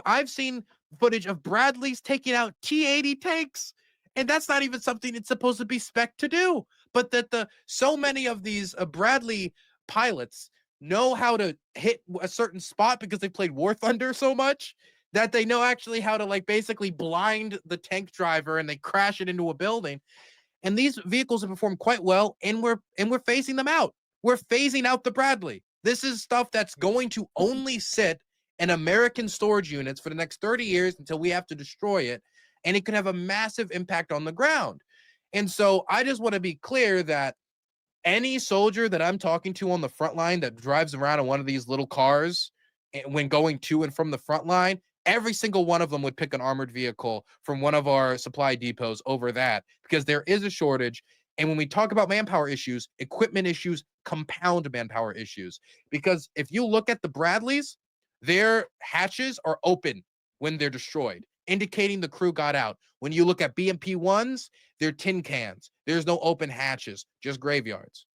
I've seen footage of Bradleys taking out T-80 tanks, and that's not even something it's supposed to be spec to do. But that the so many of these Bradley pilots know how to hit a certain spot because they played War Thunder so much that they know actually how to like basically blind the tank driver and they crash it into a building. And these vehicles have performed quite well, and we're phasing them out. We're phasing out the Bradley. This is stuff that's going to only sit in American storage units for the next 30 years until we have to destroy it, and it can have a massive impact on the ground. And so I just want to be clear that any soldier that I'm talking to on the front line that drives around in one of these little cars when going to and from the front line, every single one of them would pick an armored vehicle from one of our supply depots over that because there is a shortage. And when we talk about manpower issues, equipment issues compound manpower issues. Because if you look at the Bradleys, their hatches are open when they're destroyed, indicating the crew got out. When you look at BMP ones, they're tin cans. There's no open hatches, just graveyards.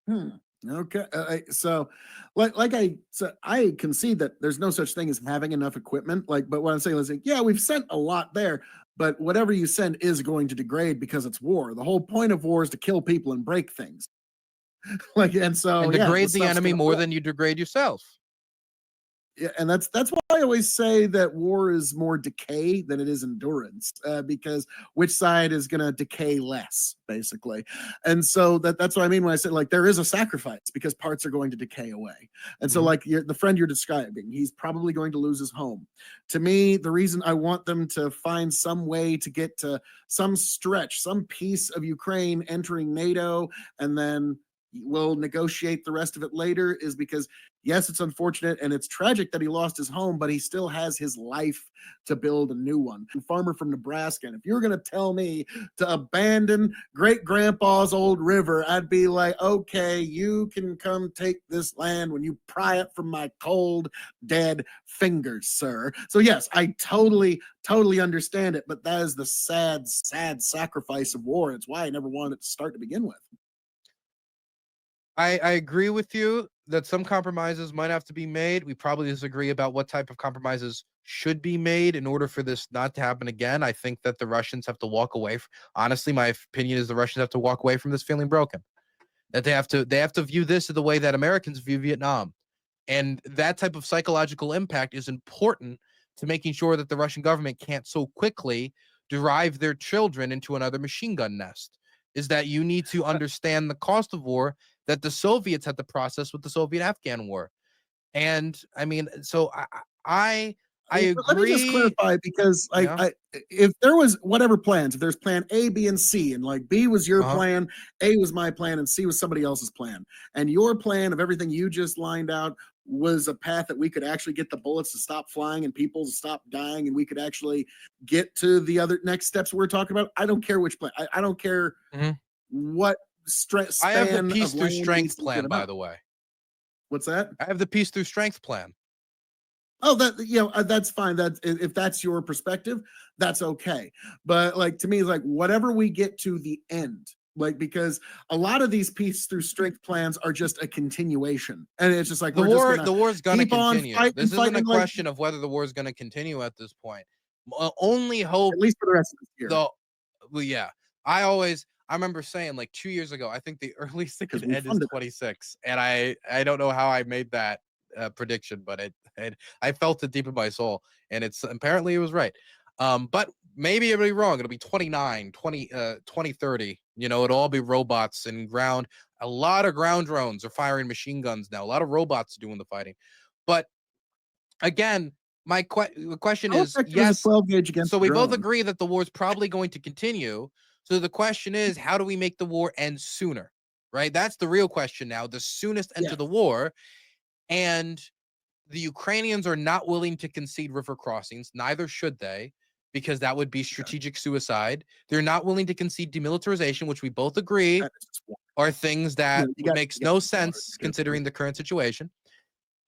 Hmm. Okay. So, I concede that there's no such thing as having enough equipment. Like, but what I'm saying is, like, yeah, we've sent a lot there, but whatever you send is going to degrade because it's war. The whole point of war is to kill people and break things. Like, and so And yeah, the degrade the stuff's enemy gonna more break. than you degrade yourself. Yeah, and that's why I always say that war is more decay than it is endurance, because which side is going to decay less, basically. And so that's what I mean when I say like there is a sacrifice because parts are going to decay away. And so Mhm. like the friend you're describing, he's probably going to lose his home. To me, the reason I want them to find some way to get to some stretch, some piece of Ukraine entering NATO, and then we'll negotiate the rest of it later is because yes, it's unfortunate and it's tragic that he lost his home, but he still has his life to build a new one. A farmer from Nebraska. And if you're going to tell me to abandon great grandpa's old river, I'd be like, okay, you can come take this land when you pry it from my cold, dead fingers, sir. So, yes, I totally understand it, but that is the sad sacrifice of war. It's why I never wanted it to start to begin with. I agree with you that some compromises might have to be made. We probably disagree about what type of compromises should be made in order for this not to happen again. I think that the Russians have to walk away. Honestly, my opinion is the Russians have to walk away from this feeling broken. That they have to view this the way that Americans view Vietnam. And that type of psychological impact is important to making sure that the Russian government can't so quickly drive their children into another machine gun nest. Is that you need to understand the cost of war that the Soviets had to process with the Soviet Afghan war. And I mean, so I I But let me just agree. clarify because Yeah. if there was whatever plans, if there's plan A, B, and C, and like B was your Uh-huh. plan, A was my plan, and C was somebody else's plan, and your plan of everything you just lined out was a path that we could actually get the bullets to stop flying and people to stop dying, and we could actually get to the other next steps we're talking about. I don't care which plan. I don't care Mhm. what I have the span peace of through land these strength things are plan, by about. the way. What's that? I have the peace through strength plan. Oh, that's fine. That if that's your perspective, that's okay. But like to me, it's like whatever we get to the end, like because a lot of these peace through strength plans are just a continuation, and it's just like we're just gonna The war is going to keep on continue. fighting, This isn't a fighting, like question of whether the war is going to continue at this point. Only hope at least for the rest of this year the well, yeah. I remember saying like 2 years ago, I think the earliest it because could we end is funded it. 26, and I don't know how I made that prediction, but it I felt it deep in my soul, and it's apparently it was right. But maybe it'll be wrong. It'll be 29, 2030. You know, it'll all be robots and ground. A lot of ground drones are firing machine guns now. A lot of robots doing the fighting. But again, the question How is effective is a yes. 12 gauge against So a we both drone? agree that the war is probably going to continue. So the question is, how do we make the war end sooner? Right? That's the real question now. The soonest end to Yeah, the war. And the Ukrainians are not willing to concede river crossings. Neither should they, because that would be okay. strategic suicide. They're not willing to concede demilitarization, which we both agree That is just one. are things You that know, makes you got no water sense to do it. considering the current situation.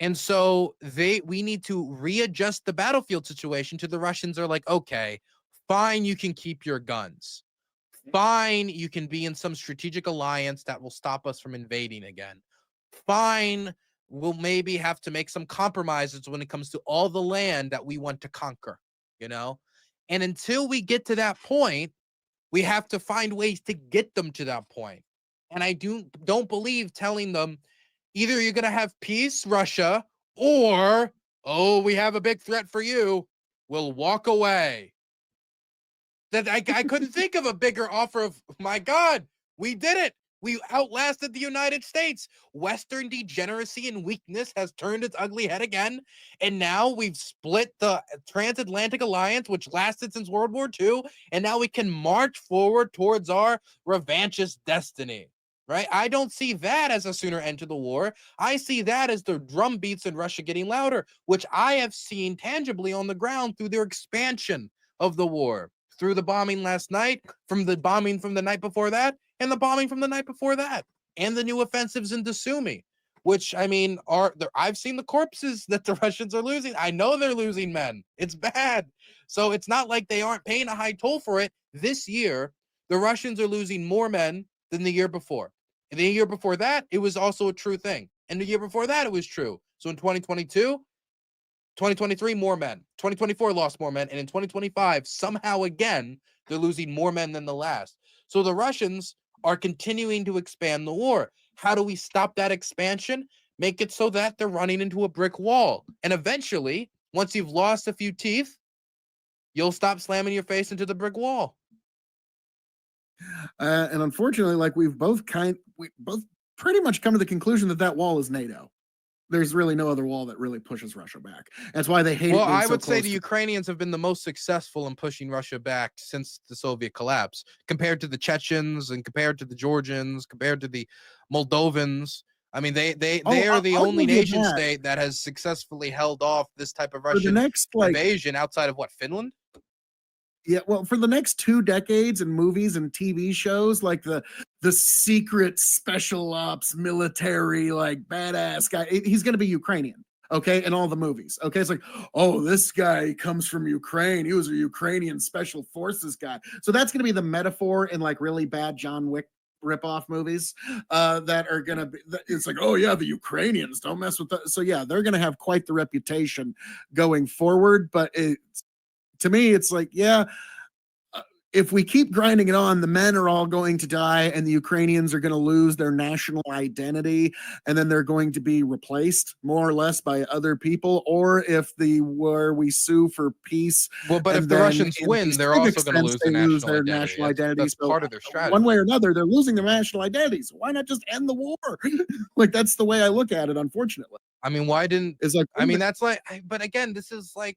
And so we need to readjust the battlefield situation to the Russians are like, okay, fine, you can keep your guns. Fine, you can be in some strategic alliance that will stop us from invading again. Fine, we'll maybe have to make some compromises when it comes to all the land that we want to conquer, you know? And until we get to that point, we have to find ways to get them to that point. And I don't believe telling them either you're going to have peace, Russia, or, oh, we have a big threat for you. We'll walk away. That I couldn't think of a bigger offer of, my God, we did it. We outlasted the United States. Western degeneracy and weakness has turned its ugly head again. And now we've split the transatlantic alliance, which lasted since World War II. And now we can march forward towards our revanchist destiny. Right? I don't see that as a sooner end to the war. I see that as the drum beats in Russia getting louder, which I have seen tangibly on the ground through their expansion of the war, through the bombing last night, from the bombing from the night before that, and the bombing from the night before that, and the new offensives in Sumy, which, I mean, I've seen the corpses that the Russians are losing. I know they're losing men. It's bad. So it's not like they aren't paying a high toll for it. This year, the Russians are losing more men than the year before. And the year before that, it was also a true thing. And the year before that, it was true. So in 2022, 2023, more men. 2024 lost more men. And in 2025, somehow again, they're losing more men than the last. So the Russians are continuing to expand the war. How do we stop that expansion? Make it so that they're running into a brick wall. And eventually, once you've lost a few teeth, you'll stop slamming your face into the brick wall. And unfortunately, like we both pretty much come to the conclusion that that wall is NATO. There's really no other wall that really pushes Russia back. That's why they hate it. Well, I would say the Ukrainians have been the most successful in pushing Russia back since the Soviet collapse, compared to the Chechens and compared to the Georgians, compared to the Moldovans. I mean, they are the only nation state that has successfully held off this type of Russian invasion outside of what, Finland? Yeah, well, for the next 2 decades in movies and TV shows, like the secret special ops military, like badass guy, he's going to be Ukrainian. Okay, in all the movies. Okay, it's like, oh, this guy comes from Ukraine. He was a Ukrainian special forces guy. So that's going to be the metaphor in like really bad John Wick ripoff movies that are going to be. It's like, oh yeah, the Ukrainians don't mess with that. So yeah, they're going to have quite the reputation going forward. But to me, it's like, yeah, if we keep grinding it on, the men are all going to die and the Ukrainians are going to lose their national identity, and then they're going to be replaced more or less by other people. Or if where we sue for peace. Well, but if the Russians win, they're also going to lose their national identity. That's part of their strategy. One way or another, they're losing their national identity. So why not just end the war? Like, that's the way I look at it, unfortunately. I mean, why didn't... It's like, I mean, that's like... But again, this is like...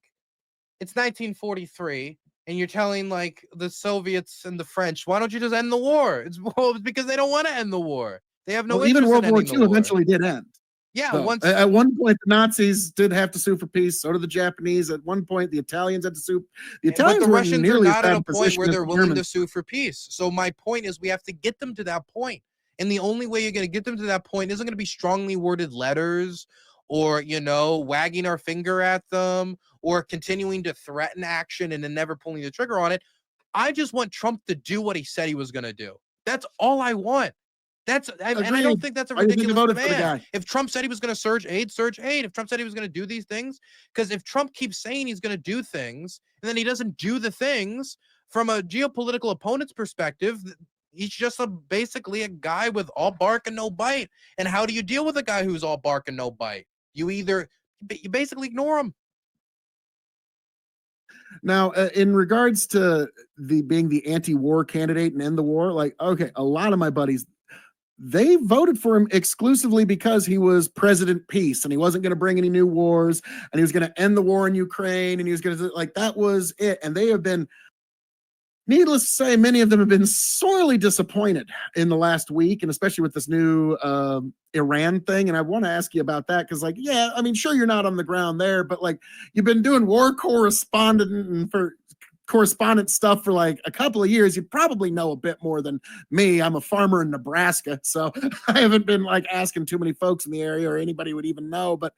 It's 1943, and you're telling like the Soviets and the French, why don't you just end the war? It's because they don't want to end the war. They have no interest even World in War II eventually did end. Yeah, so, at one point the Nazis did have to sue for peace. So did the Japanese. At one point, the Italians had to sue. The Italians, but the Russians are not at a point where they're willing to sue for for peace. So my point is, we have to get them to that point, and the only way you're going to get them to that point isn't going to be strongly worded letters, or, you know, wagging our finger at them, or continuing to threaten action and then never pulling the trigger on it. I just want Trump to do what he said he was going to do. That's all I want. And I don't think that's a ridiculous demand. If Trump said he was going to surge aid, surge aid. If Trump said he was going to do these things, because if Trump keeps saying he's going to do things and then he doesn't do the things, from a geopolitical opponent's perspective, he's just basically a guy with all bark and no bite. And how do you deal with a guy who's all bark and no bite? You basically ignore him. Now, in regards to being the anti-war candidate and end the war, like, okay, a lot of my buddies, they voted for him exclusively because he was President Peace and he wasn't going to bring any new wars and he was going to end the war in Ukraine and he was going to, like, that was it. And they have been, needless to say, many of them have been sorely disappointed in the last week, and especially with this new Iran thing. And I want to ask you about that because, like, yeah, I mean, sure, you're not on the ground there, but like, you've been doing war correspondent stuff for like a couple of years. You probably know a bit more than me. I'm a farmer in Nebraska, so I haven't been like asking too many folks in the area or anybody would even know. But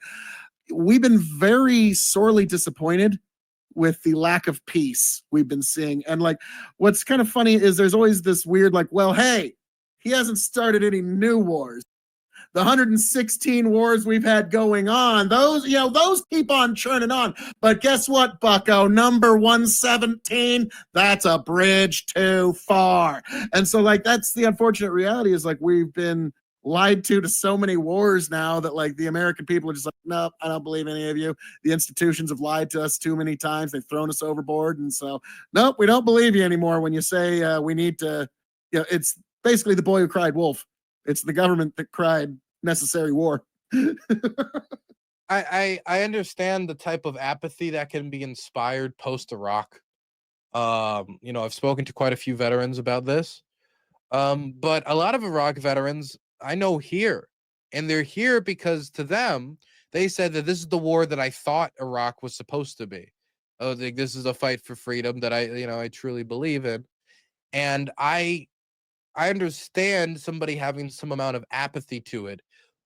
we've been very sorely disappointed with the lack of peace we've been seeing. And like, what's kind of funny is there's always this weird, like, well, hey, he hasn't started any new wars. The 116 wars we've had going on, those keep on churning on. But guess what, bucko? Number 117, that's a bridge too far. And so, like, that's the unfortunate reality is, like, we've been lied to so many wars now that, like, the American people are just like, nope, I don't believe any of you. The institutions have lied to us too many times. They've thrown us overboard. And so, nope, we don't believe you anymore when you say we need to, it's basically the boy who cried wolf. It's the government that cried necessary war. I understand the type of apathy that can be inspired post Iraq. I've spoken to quite a few veterans about this. But a lot of Iraq veterans I know here, and they're here because to them, they said that this is the war that I thought Iraq was supposed to be. Oh, this is a fight for freedom that I truly believe in. And I understand somebody having some amount of apathy to it,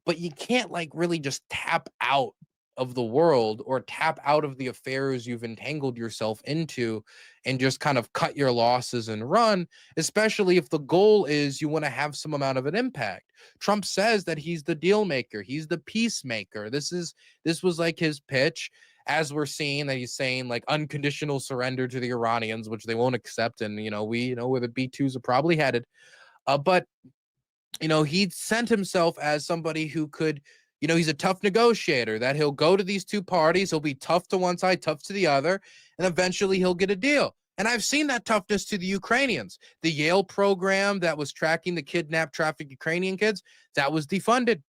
but you can't like really just tap out of the world or tap out of the affairs you've entangled yourself into and just kind of cut your losses and run, especially if the goal is you want to have some amount of an impact. Trump says that he's the deal maker, he's the peacemaker. This was like his pitch, as we're seeing that he's saying like unconditional surrender to the Iranians, which they won't accept. And we know where the B2s are probably headed. But he sent himself as somebody who could, he's a tough negotiator, that he'll go to these two parties, he'll be tough to one side, tough to the other, and eventually he'll get a deal. And I've seen that toughness to the Ukrainians. The Yale program that was tracking the kidnapped, trafficked Ukrainian kids, that was defunded.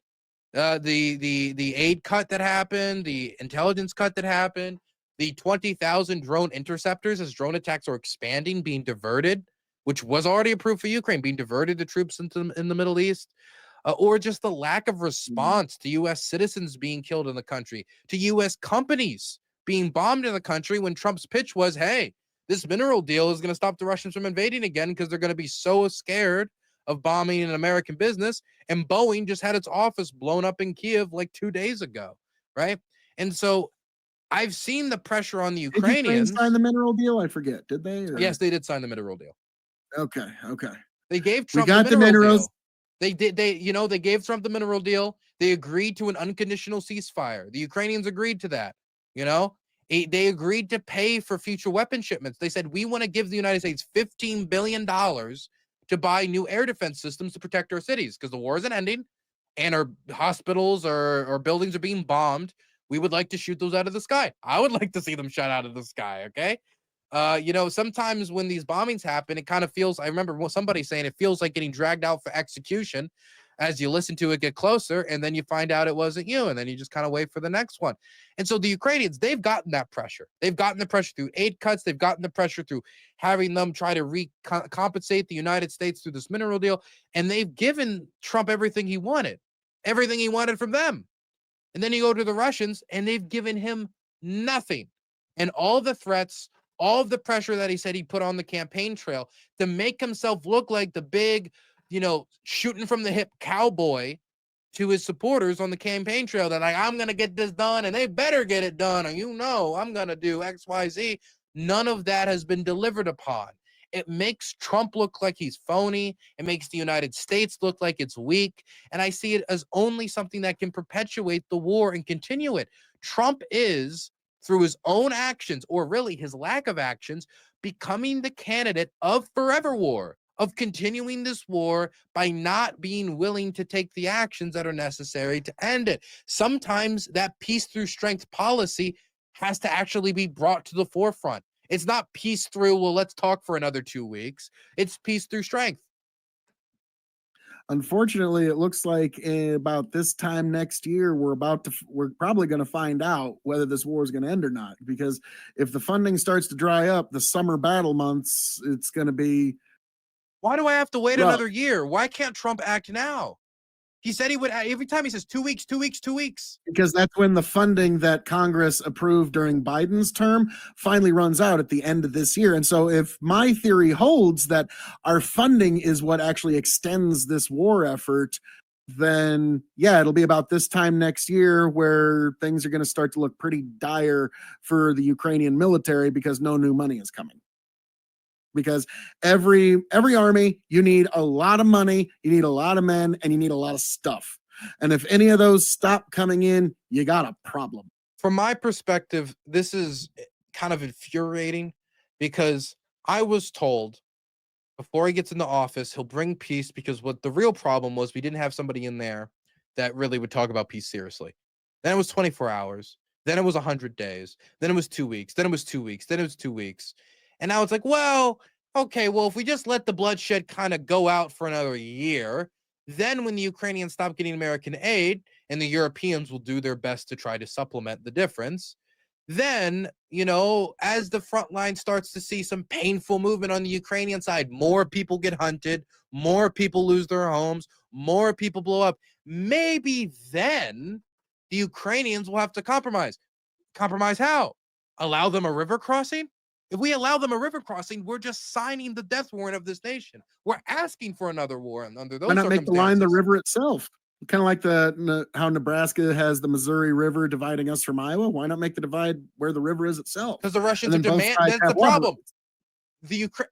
The aid cut that happened, the intelligence cut that happened, the 20,000 drone interceptors as drone attacks are expanding, being diverted, which was already approved for Ukraine, being diverted to troops in the Middle East, or just the lack of response to U.S. citizens being killed in the country, to U.S. companies being bombed in the country when Trump's pitch was, hey, this mineral deal is going to stop the Russians from invading again because they're going to be so scared of bombing an American business. And Boeing just had its office blown up in Kiev like 2 days ago, right? And so I've seen the pressure on the Ukrainians. Did Ukraine sign the mineral deal? I forget. Did they? Or? Yes, they did sign the mineral deal. Okay. They gave Trump we got the minerals deal. They did. They gave Trump the mineral deal. They agreed to an unconditional ceasefire. The Ukrainians agreed to that. They agreed to pay for future weapon shipments. They said, we want to give the United States $15 billion to buy new air defense systems to protect our cities because the war isn't ending and our hospitals or buildings are being bombed. We would like to shoot those out of the sky. I would like to see them shot out of the sky. Okay. Sometimes when these bombings happen, it kind of feels, I remember somebody saying it feels like getting dragged out for execution as you listen to it get closer, and then you find out it wasn't you, and then you just kind of wait for the next one. And so the Ukrainians, they've gotten that pressure. They've gotten the pressure through aid cuts. They've gotten the pressure through having them try to compensate the United States through this mineral deal, and they've given Trump everything he wanted from them. And then you go to the Russians, and they've given him nothing. And all the threats, all of the pressure that he said he put on the campaign trail to make himself look like the big, shooting from the hip cowboy to his supporters on the campaign trail that I'm going to get this done and they better get it done. And I'm going to do X, Y, Z. None of that has been delivered upon. It makes Trump look like he's phony. It makes the United States look like it's weak. And I see it as only something that can perpetuate the war and continue it. Trump is, through his own actions, or really his lack of actions, becoming the candidate of forever war, of continuing this war by not being willing to take the actions that are necessary to end it. Sometimes that peace through strength policy has to actually be brought to the forefront. It's not peace through, well, let's talk for another 2 weeks. It's peace through strength. Unfortunately, it looks like about this time next year, we're probably going to find out whether this war is going to end or not. Because if the funding starts to dry up, the summer battle months, it's going to be. Why do I have to wait another year? Why can't Trump act now? He said he would. Every time he says 2 weeks, 2 weeks, 2 weeks. Because that's when the funding that Congress approved during Biden's term finally runs out at the end of this year. And so if my theory holds that our funding is what actually extends this war effort, then yeah, it'll be about this time next year where things are going to start to look pretty dire for the Ukrainian military because no new money is coming. Because every army, you need a lot of money, you need a lot of men, and you need a lot of stuff. And if any of those stop coming in, you got a problem. From my perspective, this is kind of infuriating because I was told before he gets into office, he'll bring peace because what the real problem was, we didn't have somebody in there that really would talk about peace seriously. Then it was 24 hours. Then it was 100 days. Then it was 2 weeks. Then it was 2 weeks. Then it was 2 weeks. And now it's like, well, okay, well, if we just let the bloodshed kind of go out for another year, then when the Ukrainians stop getting American aid and the Europeans will do their best to try to supplement the difference, then, as the front line starts to see some painful movement on the Ukrainian side, more people get hunted, more people lose their homes, more people blow up. Maybe then the Ukrainians will have to compromise. Compromise how? Allow them a river crossing? If we allow them a river crossing, we're just signing the death warrant of this nation. We're asking for another war under those Why not make the line the circumstances. river itself? Kind of like how Nebraska has the Missouri River dividing us from Iowa. Why not make the divide where the river is itself? Because the Russians are And then both demand. sides That's the have water problem. rights. The Ukraine,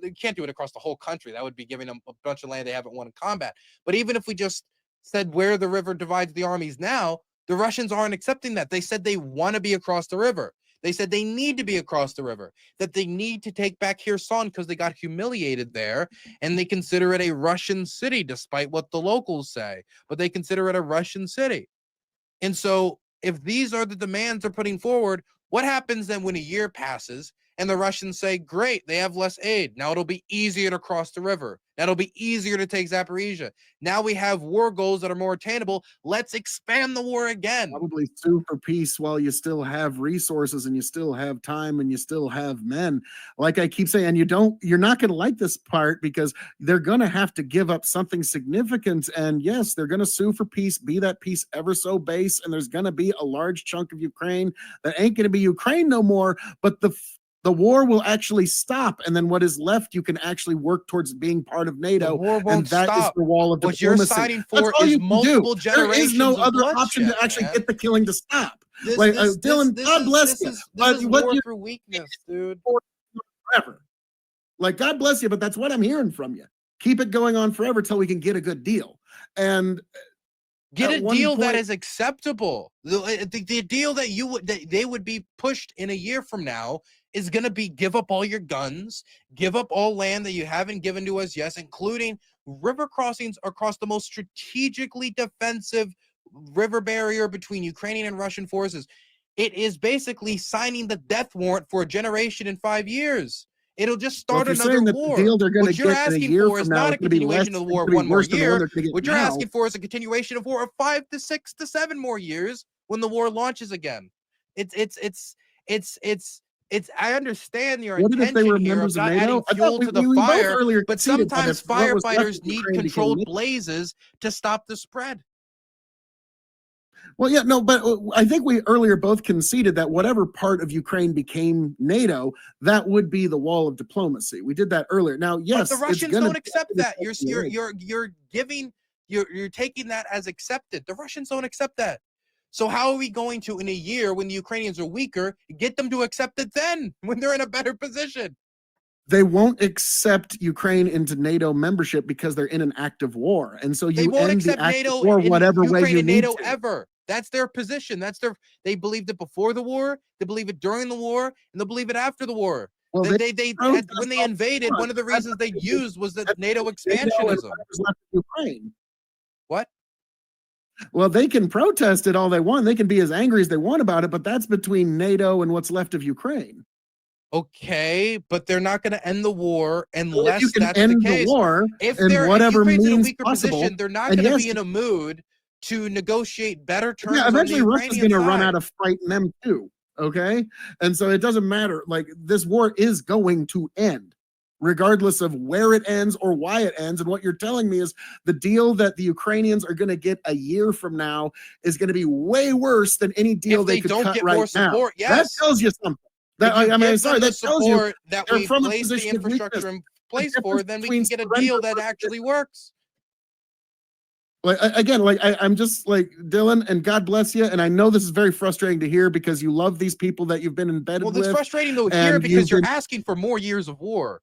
they can't do it across the whole country. That would be giving them a bunch of land they haven't won in combat. But even if we just said where the river divides the armies now, the Russians aren't accepting that. They said they want to be across the river. They said they need to be across the river, that they need to take back Kherson because they got humiliated there, and they consider it a Russian city, despite what the locals say. But they consider it a Russian city. And so if these are the demands they're putting forward, what happens then when a year passes and the Russians say, great, they have less aid. Now it'll be easier to cross the river. Now it'll be easier to take Zaporizhia. Now we have war goals that are more attainable. Let's expand the war again. Probably sue for peace while you still have resources and you still have time and you still have men. Like I keep saying, you're not going to like this part because they're going to have to give up something significant. And yes, they're going to sue for peace, be that peace ever so base. And there's going to be a large chunk of Ukraine that ain't going to be Ukraine no more. But the war will actually stop, and then what is left, you can actually work towards being part of NATO. The war won't and that stop. is the wall of What diplomacy. you're fighting That's for all is you can multiple do. generations. There is no of other bloodshed, option to actually man. get the killing to stop. This Dylan, God bless you. This But is what war you through weakness, dude. forever. Like, God bless you, but that's what I'm hearing from you. Keep it going on forever till we can get a good deal. And get at a one deal that point- is acceptable. The deal that they would be pushed in a year from now is going to be give up all your guns, give up all land that you haven't given to us, yes, including river crossings across the most strategically defensive river barrier between Ukrainian and Russian forces. It is basically signing the death warrant for a generation in 5 years. It'll just Well, start if you're another saying that war. the deal they're going to What you're get in a asking year for is from now not is a going to be continuation less, of the war it's of going to one be more worse than the one year. they're going to get What you're now. asking for is a continuation of war of 5 to 6 to 7 more years when the war launches again. It's I understand your What if they intention were here members of of not NATO? adding I thought fuel to the we both fire, earlier but conceded that sometimes if what was left firefighters of need Ukraine became controlled NATO. blazes to stop the spread. Well, yeah, no, but I think we earlier both conceded that whatever part of Ukraine became NATO, that would be the wall of diplomacy. We did that earlier. Now, yes, But the Russians it's going don't to accept that. You're taking that as accepted. The Russians don't accept that. So how are we going to, in a year when the Ukrainians are weaker, get them to accept it then when they're in a better position? They won't accept Ukraine into NATO membership because they're in an active war, and so They you won't end the accept active NATO war in whatever way Ukraine you and need NATO to. ever. That's their position. They believed it before the war, they believe it during the war, and they'll believe it after the war. Well, When protest they all invaded, want. one of the reasons they used was that That's NATO NATO and expansionism. whatever's left of Ukraine. What? Well, they can protest it all they want. They can be as angry as they want about it, but that's between NATO and what's left of Ukraine. Okay, but they're not going to end the war If unless you can that's end the the case. war If in whatever Ukraine's in a means weaker possible, position, they're not and going to yes, be in a mood to negotiate better terms yeah, on the eventually Russia's Ukrainian going to run side. out of fighting them too. Okay, and so it doesn't matter. Like, this war is going to end, regardless of where it ends or why it ends. And what you're telling me is the deal that the Ukrainians are going to get a year from now is going to be way worse than any deal If they they could don't cut get right more now. support, That yes. tells you something. That, If you I mean, give sorry, them the that tells you support that they're we from a placed the position of infrastructure weakness. in place The for, difference then we between can get a surrender deal that versus actually works. Like again, like I'm just like Dylan, and God bless you. And I know this is very frustrating to hear because you love these people that you've been embedded Well, it's with, frustrating to hear and you've because you're been. asking for more years of war.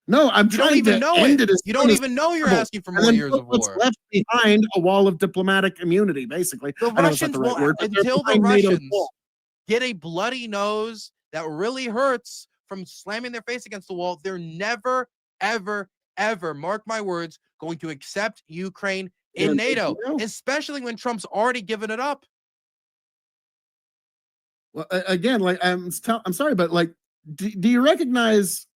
No, I'm You don't trying even to know end it. it as You soon don't as even know you're possible, asking for and more then years put of what's war. left behind a wall of diplomatic immunity. Basically, The I know that's not Russians the right will, word, but they're until the behind NATO's Russians wall. get a bloody nose that really hurts from slamming their face against the wall, they're never, ever, ever, mark my words, going to accept Ukraine in And, NATO, you know, especially when Trump's already given it up. well, again, like I'm sorry, but like, do you recognize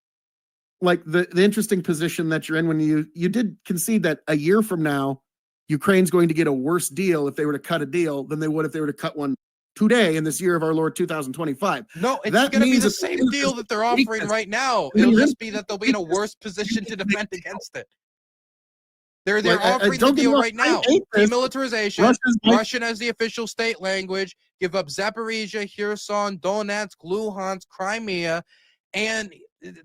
like the interesting position that you're in when you did concede that a year from now, Ukraine's going to get a worse deal if they were to cut a deal than they would if they were to cut one today in this year of our Lord 2025. No, it's That going to be means the that same deal that they're offering weakness. right now. I mean, It'll you're just be that they'll be in a worse position to defend against it. They're like, offering the don't get me deal wrong, right I now. hate this. Demilitarization, Russia's Russian as the official state language, give up Zaporizhia, Kherson, Donetsk, Luhansk, Crimea, and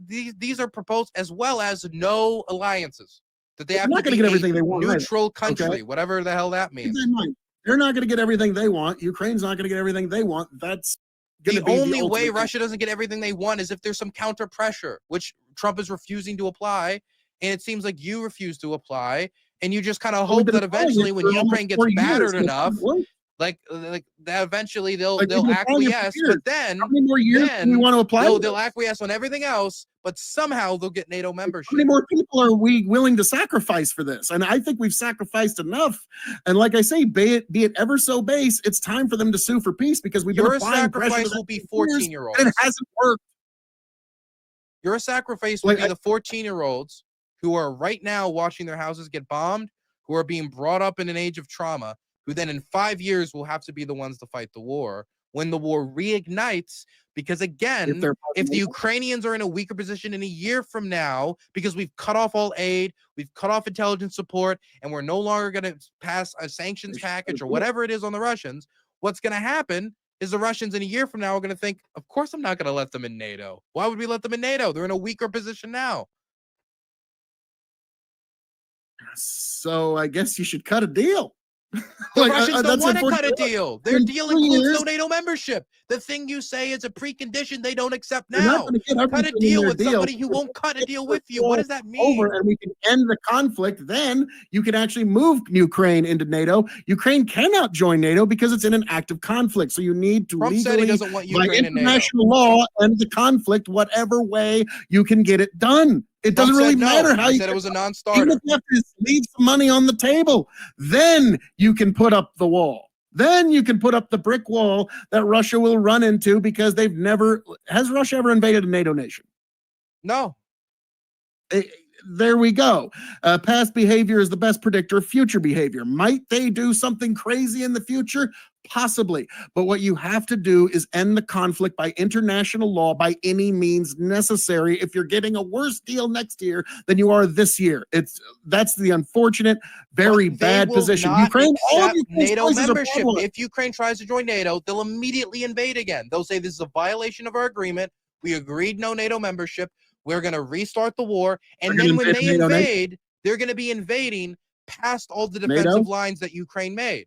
these are proposed as well as no alliances. That they they're have not to going to be get a everything they want either. neutral Okay, country, whatever the hell that keep that means. in mind. They're not going to get everything they want. Ukraine's not going to get everything they want. That's going The to be the only way ultimate. Russia doesn't get everything they want is if there's some counter pressure, which Trump is refusing to apply. And it seems like you refuse to apply. And you just kind of Well, we've hope been that applying it eventually when for almost Ukraine gets 4 years, battered and it enough, hasn't worked. like that eventually Like we've they'll been applying it for acquiesce, years. but How many more years do we then want to apply they'll this? acquiesce on everything else, but somehow they'll get NATO Like, how many membership. more people are we willing to sacrifice for this? And I think we've sacrificed enough. And like I say, be it ever so base, it's time for them to sue for peace because we've been Your applying pressure to sacrifice them will be for years 14 year and it olds. hasn't worked. Your sacrifice will Like be the 14-year-olds who are right now watching their houses get bombed, who are being brought up in an age of trauma, who then in 5 years will have to be the ones to fight the war when the war reignites. Because if again, they're if the Ukrainians are in a weaker position in a year from now, because we've cut off all aid, we've cut off intelligence support, and we're no longer going to pass a sanctions package or whatever it is on the Russians, what's going to happen is the Russians in a year from now are going to think, of course, I'm not going to let them in NATO. Why would we let them in NATO? They're in a weaker position now. so I guess you should cut a deal. The Like Russians don't that's want to cut a unfortunate. deal. Their In deal 3 includes no years, NATO membership. The thing you say is a precondition they don't accept they're not now. going to get Cut everything a in deal their with deal. somebody who won't cut a If deal the with you. What war does that over mean? and we can end the conflict, then you can actually move Ukraine into NATO. Ukraine cannot join NATO because it's in an active conflict. So you need to Trump said he legally, doesn't want by Ukraine in NATO. international law, end the conflict whatever way you can get it done. It Trump doesn't really said no. matter how He you said it get was a it. Even if non-starter. you have to leave some money on the table, then you can put up the wall. Then you can put up the brick wall that Russia will run into because they've never has Russia ever invaded a NATO nation? No. Eh, there we go. Past behavior is the best predictor of future behavior. Might they do something crazy in the future? Possibly. But what you have to do is end the conflict by international law by any means necessary if you're getting a worse deal next year than you are this year. That's the unfortunate, very But they bad will position. not Ukraine, all of accept Ukraine's NATO choices are bad membership. ones. If Ukraine tries to join NATO, they'll immediately invade again. They'll say this is a violation of our agreement. We agreed no NATO membership. We're going to restart the war. They're And going to then when invade they NATO nation. invade, they're going to be invading past all the NATO. defensive lines that Ukraine made.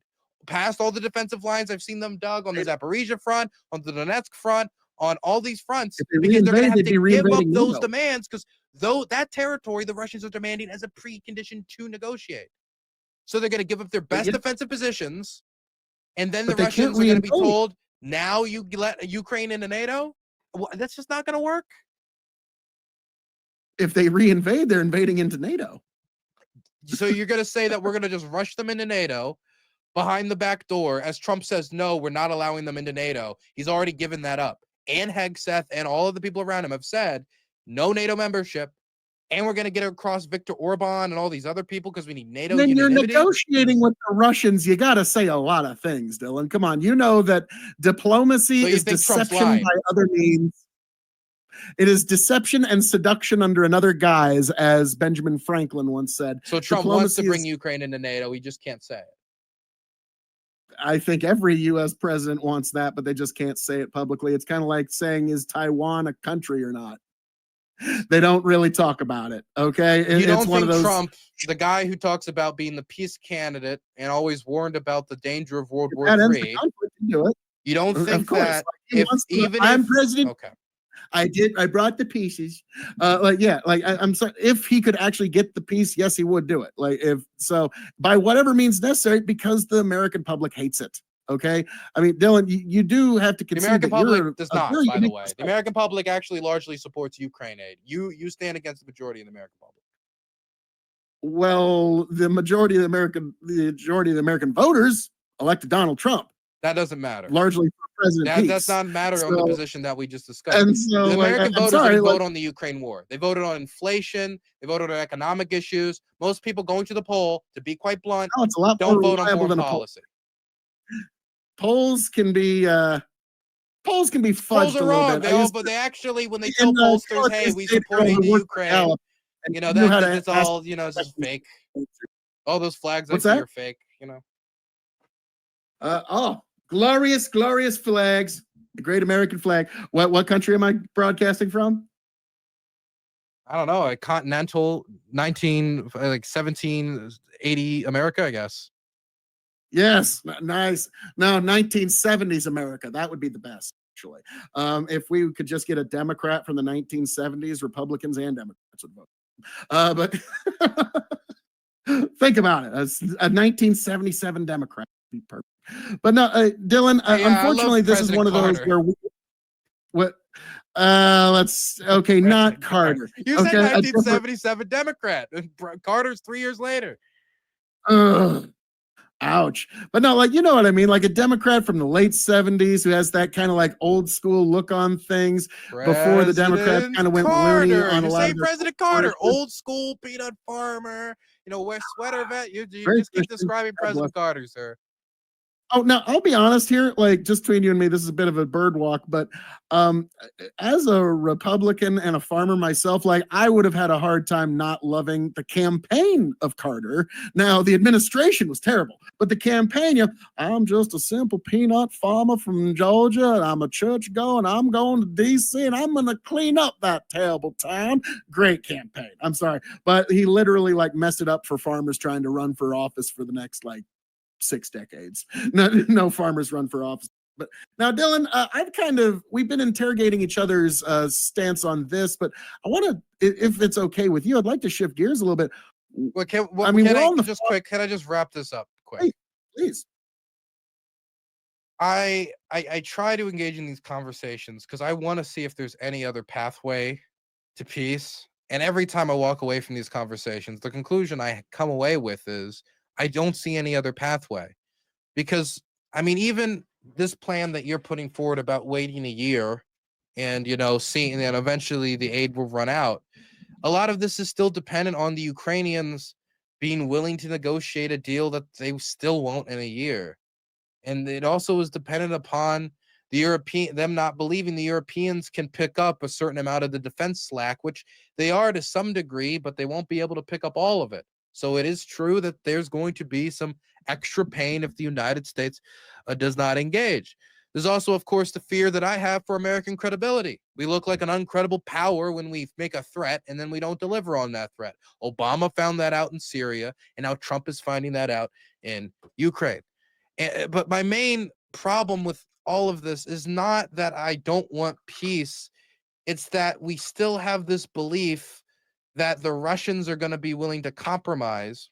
Past all the defensive lines I've seen them dug on the NATO. Zaporizhia front, on the Donetsk front, on all these fronts, If they because they're going to reinvade, have they'd to be give up reinvading those NATO. demands because though that territory the Russians are demanding as a precondition to negotiate. So they're going to give up their best defensive positions, and then the But they can't Russians are going to be reinvade. told, now you let Ukraine into NATO? Well, that's just not going to work. If they reinvade, they're invading into NATO. So you're going to say that we're going to just rush them into NATO behind the back door, as Trump says, no, we're not allowing them into NATO. He's already given that up. And Hegseth and all of the people around him have said no NATO membership. And we're going to get across Viktor Orban and all these other people because we need NATO When you're unanimity. negotiating with the Russians, you got to say a lot of things, Dylan. Come on. You know that diplomacy is deception by other means. It is deception and seduction under another guise, as Benjamin Franklin once said. So Trump wants to bring Ukraine into NATO. He just can't say it. I think every U.S. president wants that, but they just can't say it publicly. It's kind of like saying, is Taiwan a country or not? They don't really talk about it. Okay, You it's don't one of think those. Trump, the guy who talks about being the peace candidate and always warned about the danger of World If War that ends the III, conflict, you do it. you don't Of think course. that Like, he if wants to, even I'm if president. okay, I did. I brought the pieces. Like, yeah, like I'm sorry. If he could actually get the piece, yes, he would do it. Like, if so, by whatever means necessary, because the American public hates it. Okay. I mean, Dylan, you do have to the concede American that public you're does a not, very by the unique way. The perspective. American public actually largely supports Ukraine aid. You stand against the majority of the American public. Well, the majority of the American voters elected Donald Trump, That doesn't matter. largely for President That's Peace. not matter on the So, position that we just discussed. and so, The like, American I'm voters sorry, didn't like, vote on the Ukraine war. They voted on inflation. They voted on economic issues. Most people going to the poll, to be quite blunt, no, it's a lot more don't vote on reliable foreign than a poll. policy. Polls can be polls can be Polls fudged are a little wrong. bit. I used But they actually, when they to, tell in pollsters, college, I "Hey, we dated a girl supported who the worked for Ukraine," Gallup, and she knew how to that's ask. all. It's just fake. All those flags I What's see that? are fake. Oh, glorious, glorious flags. The great American flag. What country am I broadcasting from? I don't know, a continental 1780 America, I guess. Yes, nice. No, 1970s America. That would be the best, actually. If we could just get a Democrat from the 1970s, Republicans and Democrats would vote. But think about it. A 1977 Democrat would be perfect. But no, Dylan, Yeah, I love unfortunately, this is President one of those Carter. where what let's okay, not Carter. You said Okay, a different 1977 Democrat. Carter's 3 years later. ugh, ouch. But no, like, you know what I mean? Like a Democrat from the late 70s who has that kind of like old school look on things before the Democrats President kind of went loony Carter. on a You lot say of their President Carter, old school peanut farmer, wear sweater vet. You very just keep Christian. describing God bless. President Carter, sir. Oh, now I'll be honest here, like just between you and me, this is a bit of a bird walk, but um as a Republican and a farmer myself, like I would have had a hard time not loving the campaign of Carter. Now the administration was terrible, but the campaign, I'm just a simple peanut farmer from Georgia, and I'm a church going, I'm going to DC and I'm gonna clean up that terrible town. Great campaign. I'm sorry. But he literally like messed it up for farmers trying to run for office for the next like 6 decades. No farmers run for office. But now, Dylan, we've been interrogating each other's stance on this, but I want to, if it's okay with you, I'd like to shift gears a little bit. I mean, we're on the just quick? Can I just wrap this up quick? Hey, please. I try to engage in these conversations because I want to see if there's any other pathway to peace. And every time I walk away from these conversations, the conclusion I come away with is I don't see any other pathway. Because, I mean, even this plan that you're putting forward about waiting a year and, seeing that eventually the aid will run out, a lot of this is still dependent on the Ukrainians being willing to negotiate a deal that they still won't in a year. And it also is dependent upon them not believing the Europeans can pick up a certain amount of the defense slack, which they are to some degree, but they won't be able to pick up all of it. So it is true that there's going to be some extra pain if the United States does not engage. There's also, of course, the fear that I have for American credibility. We look like an uncredible power when we make a threat and then we don't deliver on that threat. Obama found that out in Syria, and now Trump is finding that out in Ukraine. But my main problem with all of this is not that I don't want peace. It's that we still have this belief that the Russians are going to be willing to compromise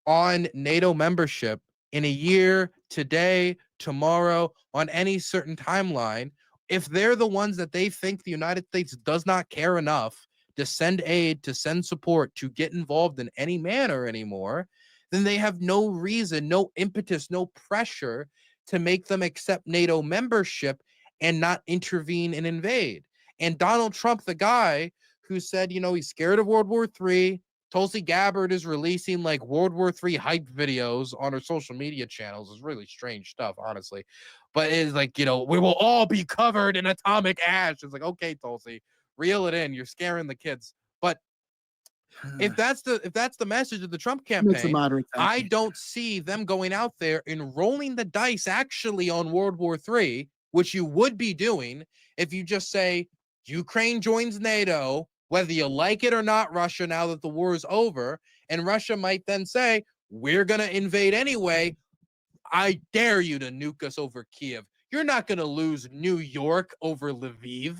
on NATO membership in a year, today, tomorrow, on any certain timeline. If they're the ones that they think the United States does not care enough to send aid, to send support, to get involved in any manner anymore, then they have no reason, no impetus, no pressure to make them accept NATO membership and not intervene and invade. And Donald Trump, the guy who said, he's scared of World War III, Tulsi Gabbard is releasing like World War III hype videos on her social media channels. It's really strange stuff, honestly. But it's like, we will all be covered in atomic ash. It's like, okay, Tulsi, reel it in. You're scaring the kids. But if that's the message of the Trump campaign, I don't see them going out there and rolling the dice actually on World War III, which you would be doing if you just say Ukraine joins NATO whether you like it or not, Russia, now that the war is over. And Russia might then say, we're going to invade anyway. I dare you to nuke us over Kiev. You're not going to lose New York over Lviv,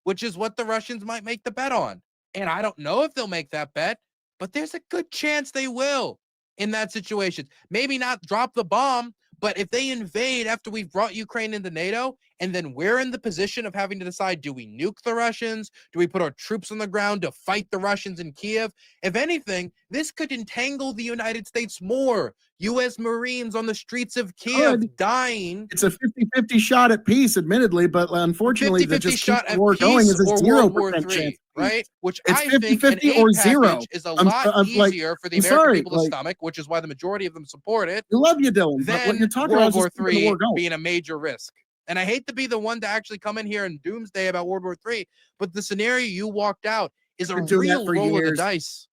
which is what the Russians might make the bet on. And I don't know if they'll make that bet, but there's a good chance they will in that situation. Maybe not drop the bomb, but if they invade after we've brought Ukraine into NATO, and then we're in the position of having to decide, do we nuke the Russians? Do we put our troops on the ground to fight the Russians in Kiev? If anything, this could entangle the United States more. U.S. Marines on the streets of Kiev dying. It's a 50-50 shot at peace, admittedly, but unfortunately, the just keep the war going is a 0% chance. Right? Which it's I 50, think 50 an or aid zero package is a lot easier for the American people to stomach, which is why the majority of them support it. I love you, Dylan, but what you're talking about is World War III being a major risk. And I hate to be the one to actually come in here and doomsday about World War III, but the scenario you walked out is a real roll of the dice.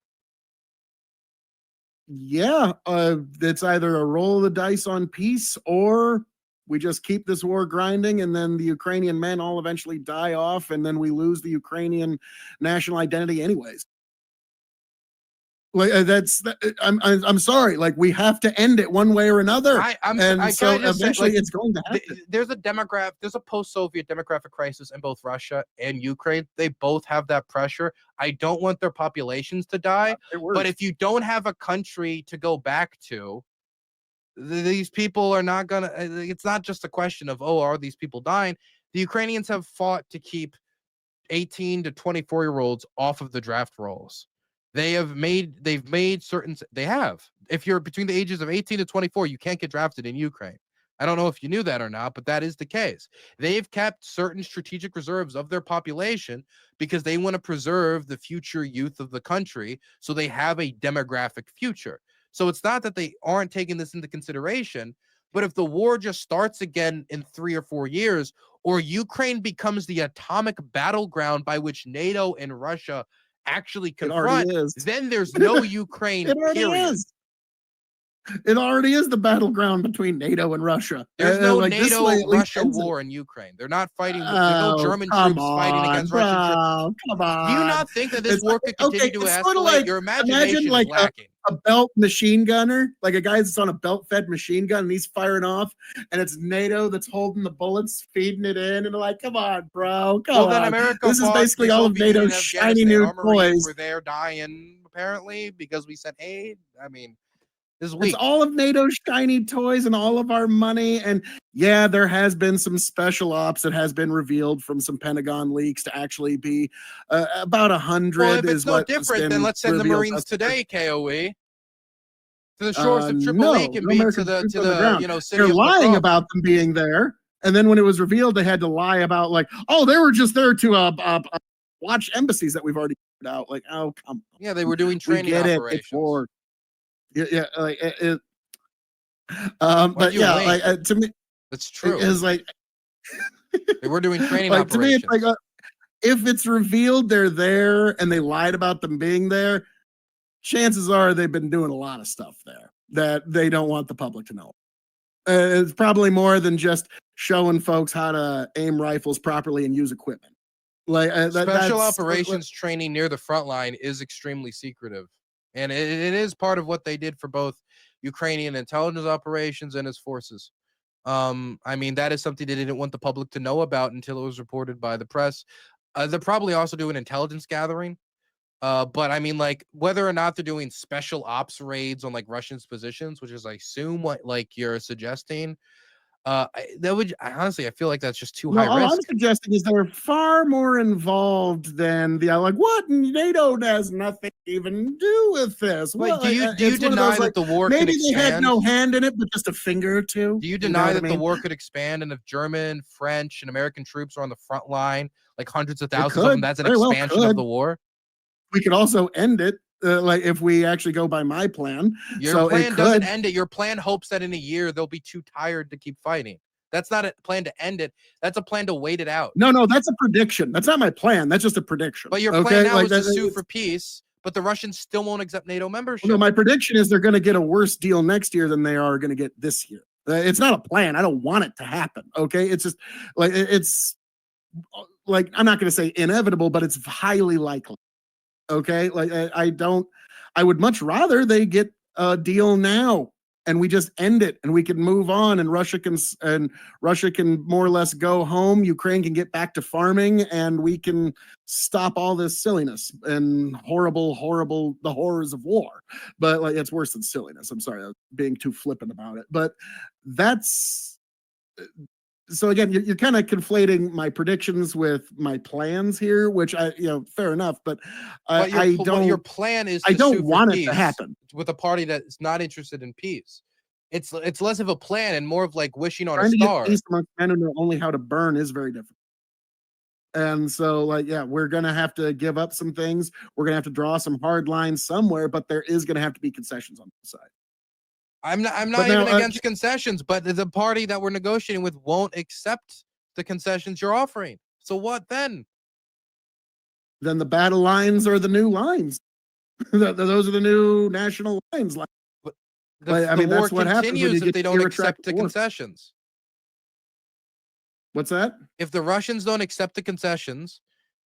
Yeah, it's either a roll of the dice on peace, or we just keep this war grinding, and then the Ukrainian men all eventually die off, and then we lose the Ukrainian national identity anyways. Like I'm sorry. Like, we have to end it one way or another. So eventually it's going to happen. There's a post-Soviet demographic crisis in both Russia and Ukraine. They both have that pressure. I don't want their populations to die, but if you don't have a country to go back to, these people are not gonna. It's not just a question of, oh, are these people dying? The Ukrainians have fought to keep 18 to 24-year-olds off of the draft rolls. They've made certain. If you're between the ages of 18 to 24, you can't get drafted in Ukraine. I don't know if you knew that or not, but that is the case. They've kept certain strategic reserves of their population because they want to preserve the future youth of the country, so they have a demographic future. So it's not that they aren't taking this into consideration, but if the war just starts again in 3 or 4 years, or Ukraine becomes the atomic battleground by which NATO and Russia actually confront, then there's no Ukraine. It already is the battleground between NATO and Russia. There's no NATO-Russia war in Ukraine. They're not fighting. There's no German troops fighting against Russian troops. Come on. Do you not think that this war could continue to escalate? Your imagination is lacking. A belt machine gunner, like a guy that's on a belt-fed machine gun, and he's firing off, and it's NATO that's holding the bullets, feeding it in, and like, come on, bro, come on. Then America this is basically all of NATO's shiny new toys. We're there dying, apparently, because we sent aid. I mean, this is weak. It's all of NATO's shiny toys and all of our money. And yeah, there has been some special ops that has been revealed from some Pentagon leaks to actually be about 100. Well, if it's no different, then let's send the Marines today, K.O.E. to the shores of Tripoli, to the city. They're lying about them being there, and then when it was revealed, they had to lie about, like, oh, they were just there to watch embassies that we've already figured out. Like, oh, come on. Yeah, they were doing training operations. Yeah, like but yeah, like to me, that's true. It's like they were doing training operations. To me, it's like if it's revealed they're there and they lied about them being there, chances are they've been doing a lot of stuff there that they don't want the public to know. It's probably more than just showing folks how to aim rifles properly and use equipment. Like special operations training near the front line is extremely secretive. And it is part of what they did for both Ukrainian intelligence operations and its forces. I mean, that is something they didn't want the public to know about until it was reported by the press. They're probably also doing intelligence gathering. But I mean, like, whether or not they're doing special ops raids on like Russians' positions, which is, I assume, what like you're suggesting, honestly, I feel like that's just too high risk. All I'm suggesting is they're far more involved than the what? NATO has nothing to even do with this. Wait, do you deny that the war could expand? Maybe they had no hand in it, but just a finger or two. Do you deny that the war could expand, and if German, French, and American troops are on the front line, like hundreds of thousands of them, that's an expansion of the war? We could also end it. Like, if we actually go by my plan. Your plan doesn't end it. Your plan hopes that in a year they'll be too tired to keep fighting. That's not a plan to end it. That's a plan to wait it out. No, that's a prediction. That's not my plan. That's just a prediction. But your plan now is to sue for peace, but the Russians still won't accept NATO membership. No, my prediction is they're going to get a worse deal next year than they are going to get this year. It's not a plan. I don't want it to happen. Okay. It's just like, it's like, I'm not going to say inevitable, but it's highly likely. Okay, like I would much rather they get a deal now and we just end it and we can move on and Russia can more or less go home. Ukraine can get back to farming and we can stop all this silliness and horrible the horrors of war. But like it's worse than silliness. I'm sorry, I'm being too flippant about it. But that's so again, you're kind of conflating my predictions with my plans here, which fair enough, but But I don't. your plan is I to don't sue for want it to peace happen. with a party that's not interested in peace. It's less of a plan and more of like wishing on a Trying to get star. peace amongst men who know only how to burn is very different. And so, like, yeah, we're gonna have to give up some things. We're gonna have to draw some hard lines somewhere, but there is gonna have to be concessions on the side. I'm not But even now, against concessions, but the party that we're negotiating with won't accept the concessions you're offering. So what then? then the battle lines are the new lines. Those are the new national lines. But But I the mean, war that's what happens when you continues if get they don't accept the irretractable war. concessions. What's that? If the Russians don't accept the concessions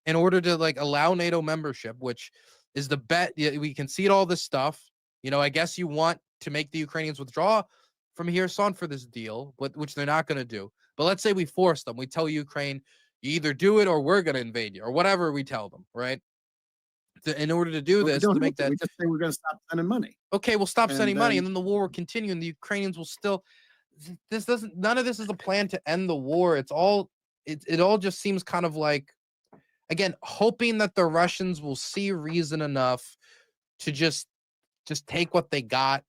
in order to like allow NATO membership, which is the bet, we concede all this stuff. I guess you want to make the Ukrainians withdraw from Kherson for this deal, which they're not going to do. But let's say we force them. We tell Ukraine, you either do it or we're going to invade you, or whatever we tell them, right? In order to do this, to make that, we just say we're going to stop sending money. okay, we'll stop sending money, then, and then the war will continue, and the Ukrainians will still. None of this is a plan to end the war. It's all. It all just seems kind of like, again, hoping that the Russians will see reason enough to just take what they got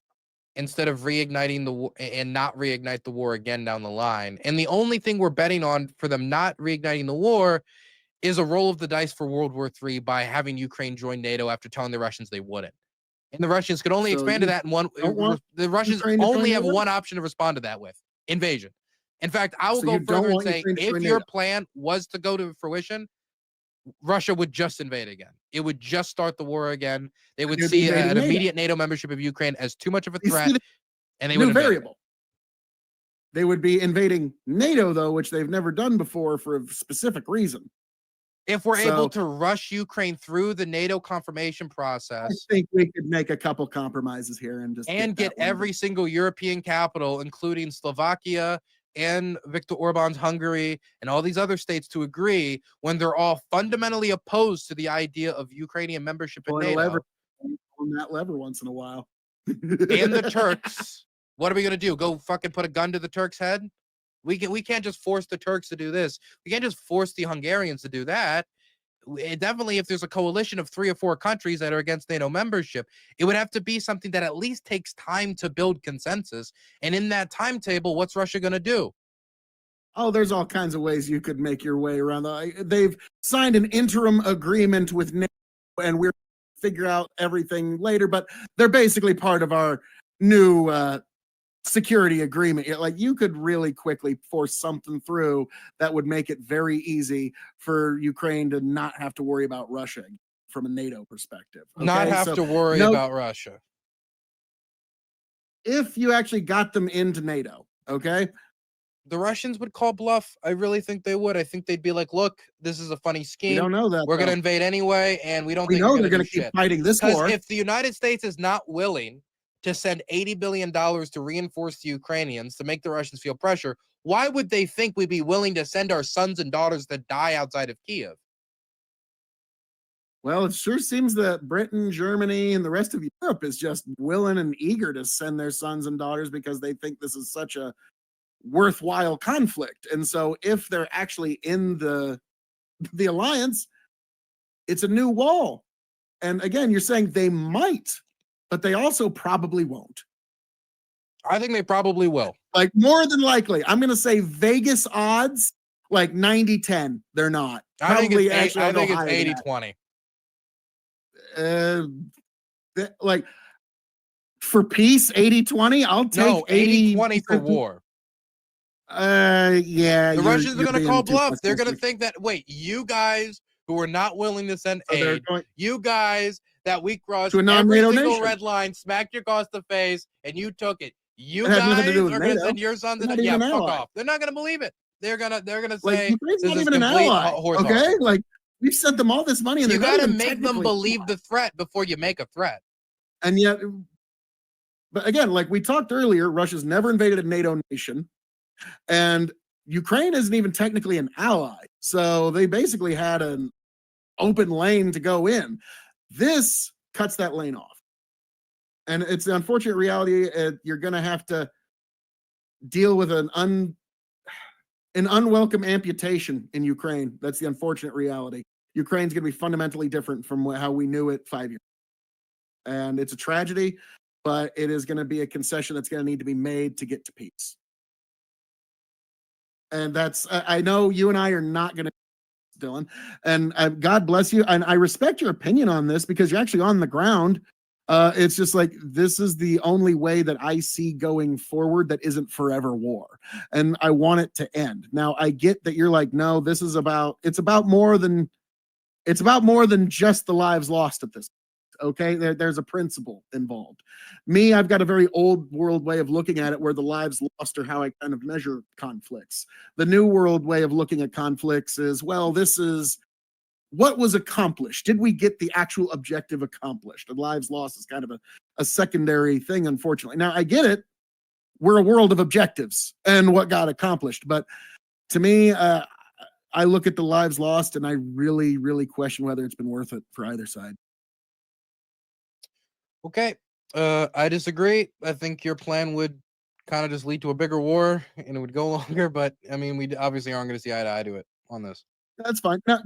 instead of reigniting the war and not reignite the war again down the line. And the only thing we're betting on for them not reigniting the war is a roll of the dice for World War III by having Ukraine join NATO after telling the Russians they wouldn't. And the Russians could only expand to that in one. The Russians only have one option to respond to that with: invasion. In fact, I will go further and say, if your plan was to go to fruition, Russia would just invade again. It would just start the war again. They would see an immediate NATO membership of Ukraine as too much of a threat, and they would invade. They would be invading NATO, though, which they've never done before for a specific reason. If we're able to rush Ukraine through the NATO confirmation process, I think we could make a couple compromises here and just get every single European capital, including Slovakia and Viktor Orban's Hungary and all these other states, to agree when they're all fundamentally opposed to the idea of Ukrainian membership in NATO. On that lever once in a while. And the Turks, what are we going to do? Go fucking put a gun to the Turks' head? We can't just force the Turks to do this. We can't just force the Hungarians to do that. Definitely, if there's a coalition of 3 or 4 countries that are against NATO membership, it would have to be something that at least takes time to build consensus. And in that timetable, what's Russia going to do? Oh, there's all kinds of ways you could make your way around that. They've signed an interim agreement with NATO, and we're figure out everything later. But they're basically part of our new security agreement. Like, you could really quickly force something through that would make it very easy for Ukraine to not have to worry about Russia from a NATO perspective. Okay? Not have to worry about Russia. If you actually got them into NATO, okay? The Russians would call bluff. I really think they would. I think they'd be like, look, this is a funny scheme. We don't know that. We're going to invade anyway, and we don't think know they're going to keep fighting this war. Because if the United States is not willing to send $80 billion to reinforce the Ukrainians to make the Russians feel pressure, why would they think we'd be willing to send our sons and daughters to die outside of Kiev? Well, it sure seems that Britain, Germany, and the rest of Europe is just willing and eager to send their sons and daughters because they think this is such a worthwhile conflict. And so if they're actually in the alliance, it's a new wall. And again, you're saying they might, but they also probably won't. I think they probably will. Like, more than likely, I'm going to say Vegas odds, like 90-10. They're not. I think it's 80-20. Like, for peace, 80-20. I'll take 80-20 for war. Yeah. The Russians are going to call bluff. They're going to think that, wait, you guys who are not willing to send aid, you guys that we crossed every single red line, smacked you across the face, and you took it. You guys are going to send your sons and fuck off. They're not going to believe it. They're gonna Like, say Ukraine's this not is even an complete ally, horse okay? hoggery. Like, we've sent them all this money, and You they're not gotta even make them technically believe allies. the threat before you make a threat. And yet, but again, like we talked earlier, Russia's never invaded a NATO nation, and Ukraine isn't even technically an ally. So they basically had an open lane to go in. This cuts that lane off. And it's the unfortunate reality. You're going to have to deal with an unwelcome amputation in Ukraine. That's the unfortunate reality. Ukraine's going to be fundamentally different from how we knew it 5 years ago. And it's a tragedy, but it is going to be a concession that's going to need to be made to get to peace. And that's, I know you and I are not going to, Dylan, and God bless you. And I respect your opinion on this because you're actually on the ground. It's just like, this is the only way that I see going forward that isn't forever war. And I want it to end. Now, I get that you're like, no, this is it's about more than just the lives lost at this. Okay, there's a principle involved. Me, I've got a very old world way of looking at it where the lives lost are how I kind of measure conflicts. The new world way of looking at conflicts is, well, this is what was accomplished. Did we get the actual objective accomplished? And lives lost is kind of a secondary thing, unfortunately. Now, I get it. We're a world of objectives and what got accomplished. But to me, I look at the lives lost and I really, really question whether it's been worth it for either side. Okay. I disagree. I think your plan would kind of just lead to a bigger war and it would go longer, but I mean, we obviously aren't going to see eye to eye to it on this. That's fine. Now,